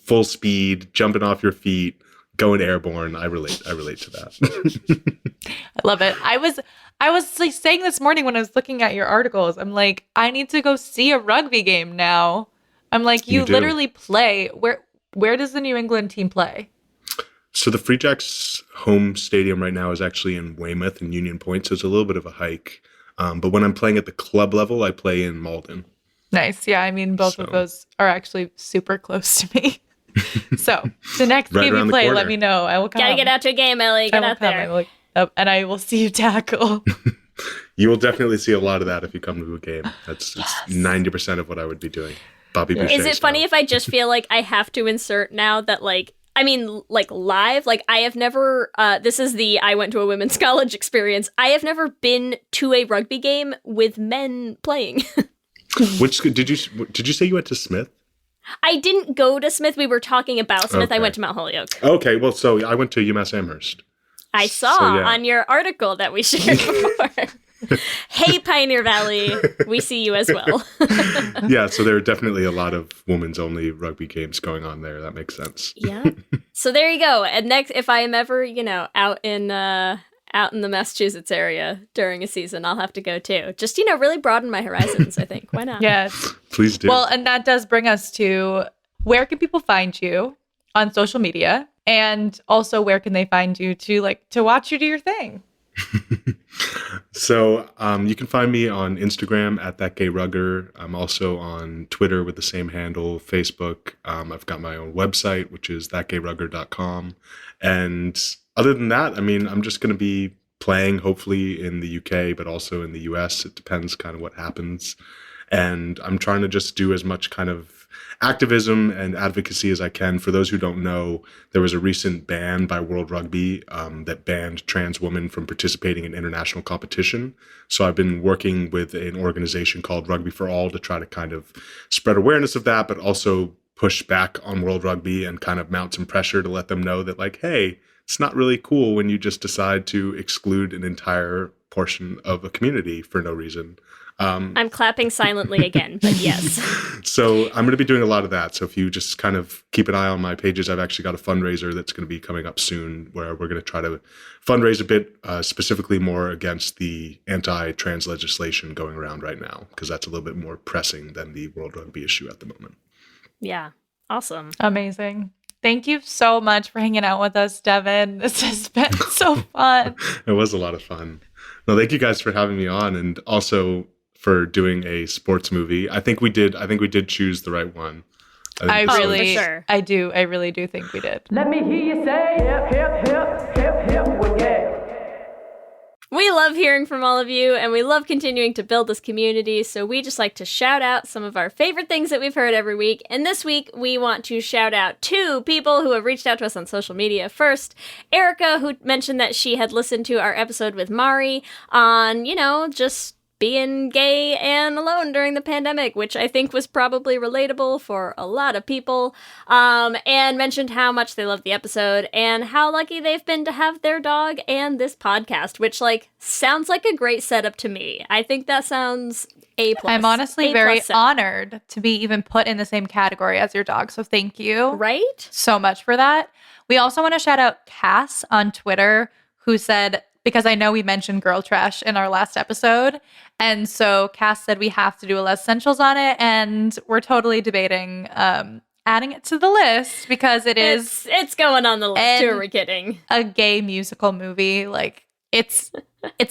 full speed, jumping off your feet. Going airborne, I relate to that. I love it. I was like saying this morning when I was looking at your articles, I'm like, I need to go see a rugby game now. I'm like, you do. literally play. Where does the New England team play? So the Free Jacks home stadium right now is actually in Weymouth and Union Point, so it's a little bit of a hike. But when I'm playing at the club level, I play in Malden. Nice. Yeah, I mean, both of those are actually super close to me. So the next Right game you around the play, corner. let me know. I will come. Gotta get out to a game, Ellie. Get I will out come. there. I will, and I will see you tackle. You will definitely see a lot of that if you come to a game. It's 90% of what I would be doing. Bobby Boucher Is it funny style. if I just feel like I have to insert now that, like, I mean, like, live, like, I have never, this is the I went to a women's college experience. I have never been to a rugby game with men playing. Which did you say you went to Smith? I didn't go to Smith. We were talking about Smith. I Okay. went to Mount Holyoke. Okay, well, so I went to UMass Amherst. I saw So, yeah. on your article that we shared before. Hey, Pioneer Valley, we see you as well. Yeah, so there are definitely a lot of women's only rugby games going on there. That makes sense. Yeah. So there you go. And next, if I am ever, out in the Massachusetts area during a season, I'll have to go too. Just, really broaden my horizons, I think. Why not? Yes. Please do. Well, and that does bring us to where can people find you on social media? And also where can they find you to watch you do your thing? So you can find me on Instagram at thatgayrugger. I'm also on Twitter with the same handle, Facebook. I've got my own website, which is thatgayrugger.com. And other than that, I mean, I'm just going to be playing hopefully in the UK, but also in the US. It depends kind of what happens. And I'm trying to just do as much kind of activism and advocacy as I can. For those who don't know, there was a recent ban by World Rugby that banned trans women from participating in international competition. So I've been working with an organization called Rugby for All to try to kind of spread awareness of that, but also push back on World Rugby and kind of mount some pressure to let them know that, like, hey, it's not really cool when you just decide to exclude an entire portion of a community for no reason. I'm clapping silently again, but yes. So I'm going to be doing a lot of that. So if you just kind of keep an eye on my pages, I've actually got a fundraiser that's going to be coming up soon where we're going to try to fundraise a bit, specifically more against the anti-trans legislation going around right now, because that's a little bit more pressing than the World Rugby issue at the moment. Yeah. Awesome. Amazing. Thank you so much for hanging out with us, Devin. This has been so fun. It was a lot of fun. No, thank you guys for having me on, and also for doing a sports movie. I think we did choose the right one. I for really, sure. I really do think we did. Let me hear you say hip, hip, hip, hip, hip, well, yeah. We love hearing from all of you, and we love continuing to build this community, so we just like to shout out some of our favorite things that we've heard every week. And this week, we want to shout out 2 people who have reached out to us on social media. First, Erica, who mentioned that she had listened to our episode with Mari on, just being gay and alone during the pandemic, which I think was probably relatable for a lot of people, and mentioned how much they loved the episode and how lucky they've been to have their dog and this podcast, which, sounds like a great setup to me. I think that sounds A+. I'm honestly A+ very setup. honored to be even put in the same category as your dog, so thank you. Right? So much for that. We also want to shout out Cass on Twitter, who said, because I know we mentioned girl trash in our last episode, and so Cass said we have to do a Les Essentials on it, and we're totally debating adding it to the list because It's going on the list. And- Who are we kidding? a gay musical movie. It's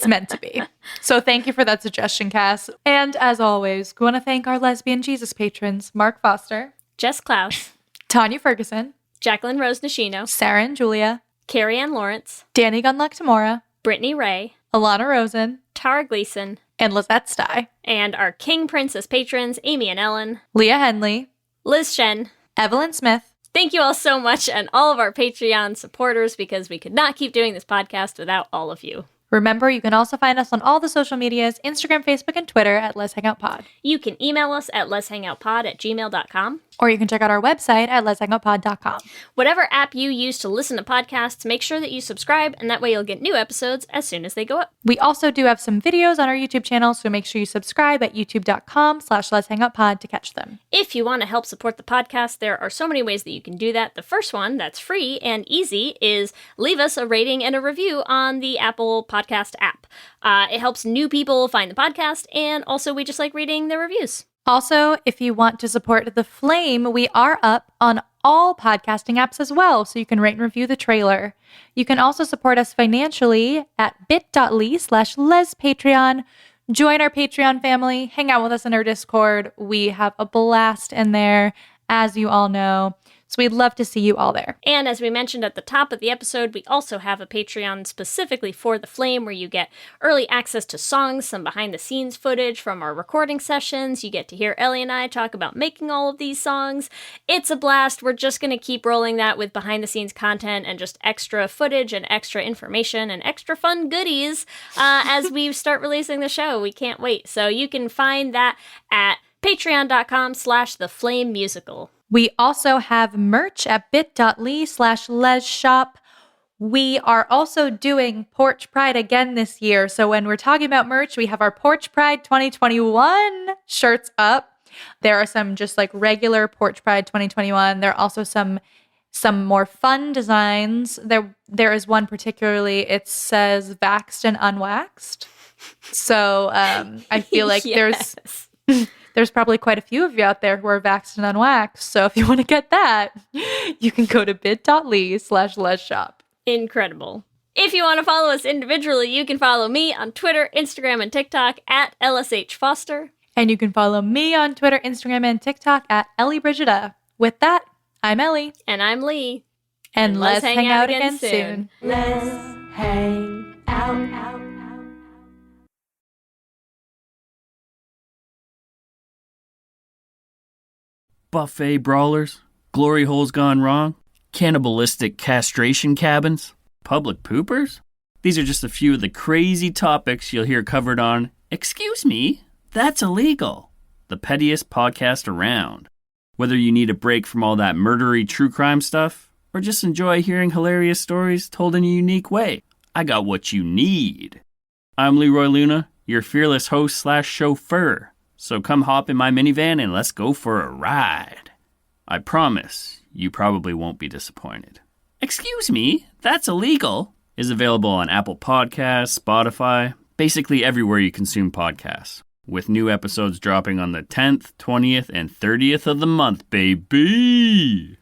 meant to be. So thank you for that suggestion, Cass. And as always, we want to thank our lesbian Jesus patrons, Mark Foster, Jess Klaus, Tanya Ferguson, Jacqueline Rose Nishino, Sarah and Julia, Carrie Ann Lawrence, Danny Gunluck Tamora, Brittany Ray, Alana Rosen, Tara Gleason, and Lizette Stye, and our King Princess patrons, Amy and Ellen, Leah Henley, Liz Shen. Evelyn Smith. Thank you all so much, and all of our Patreon supporters, because we could not keep doing this podcast without all of you. Remember, you can also find us on all the social medias, Instagram, Facebook, and Twitter at Let's Hang Out Pod. You can email us at letshangoutpod@gmail.com. Or you can check out our website at letshangoutpod.com. Whatever app you use to listen to podcasts, make sure that you subscribe, and that way you'll get new episodes as soon as they go up. We also do have some videos on our YouTube channel, so make sure you subscribe at youtube.com/letshangoutpod to catch them. If you want to help support the podcast, there are so many ways that you can do that. The first one, that's free and easy, is leave us a rating and a review on the Apple Podcast app. It helps new people find the podcast, and also we just like reading the reviews. Also, if you want to support The Flame, we are up on all podcasting apps as well, so you can rate and review the trailer. You can also support us financially at bit.ly/lespatreon. Join our Patreon family, hang out with us in our Discord. We have a blast in there, as you all know. So we'd love to see you all there. And as we mentioned at the top of the episode, we also have a Patreon specifically for The Flame where you get early access to songs, some behind-the-scenes footage from our recording sessions. You get to hear Ellie and I talk about making all of these songs. It's a blast. We're just going to keep rolling that with behind-the-scenes content and just extra footage and extra information and extra fun goodies as we start releasing the show. We can't wait. So you can find that at patreon.com/theflamemusical. We also have merch at bit.ly/lesshop. We are also doing Porch Pride again this year. So when we're talking about merch, we have our Porch Pride 2021 shirts up. There are some just like regular Porch Pride 2021. There are also some more fun designs. There is one particularly, it says Vaxxed and Unwaxed. So I feel like there's probably quite a few of you out there who are vaxxed and unwaxed. So if you want to get that, you can go to bit.ly/lesshop. Incredible. If you want to follow us individually, you can follow me on Twitter, Instagram, and TikTok at LSHFoster. And you can follow me on Twitter, Instagram, and TikTok at EllieBrigida. With that, I'm Ellie. And I'm Lee. And let's hang out again soon. Let's hang out. Buffet brawlers, glory holes gone wrong, cannibalistic castration cabins, public poopers? These are just a few of the crazy topics you'll hear covered on Excuse Me, That's Illegal, the pettiest podcast around. Whether you need a break from all that murdery true crime stuff, or just enjoy hearing hilarious stories told in a unique way, I got what you need. I'm Leroy Luna, your fearless host/chauffeur. So come hop in my minivan and let's go for a ride. I promise you probably won't be disappointed. Excuse Me, That's Illegal is available on Apple Podcasts, Spotify, basically everywhere you consume podcasts, with new episodes dropping on the 10th, 20th, and 30th of the month, baby!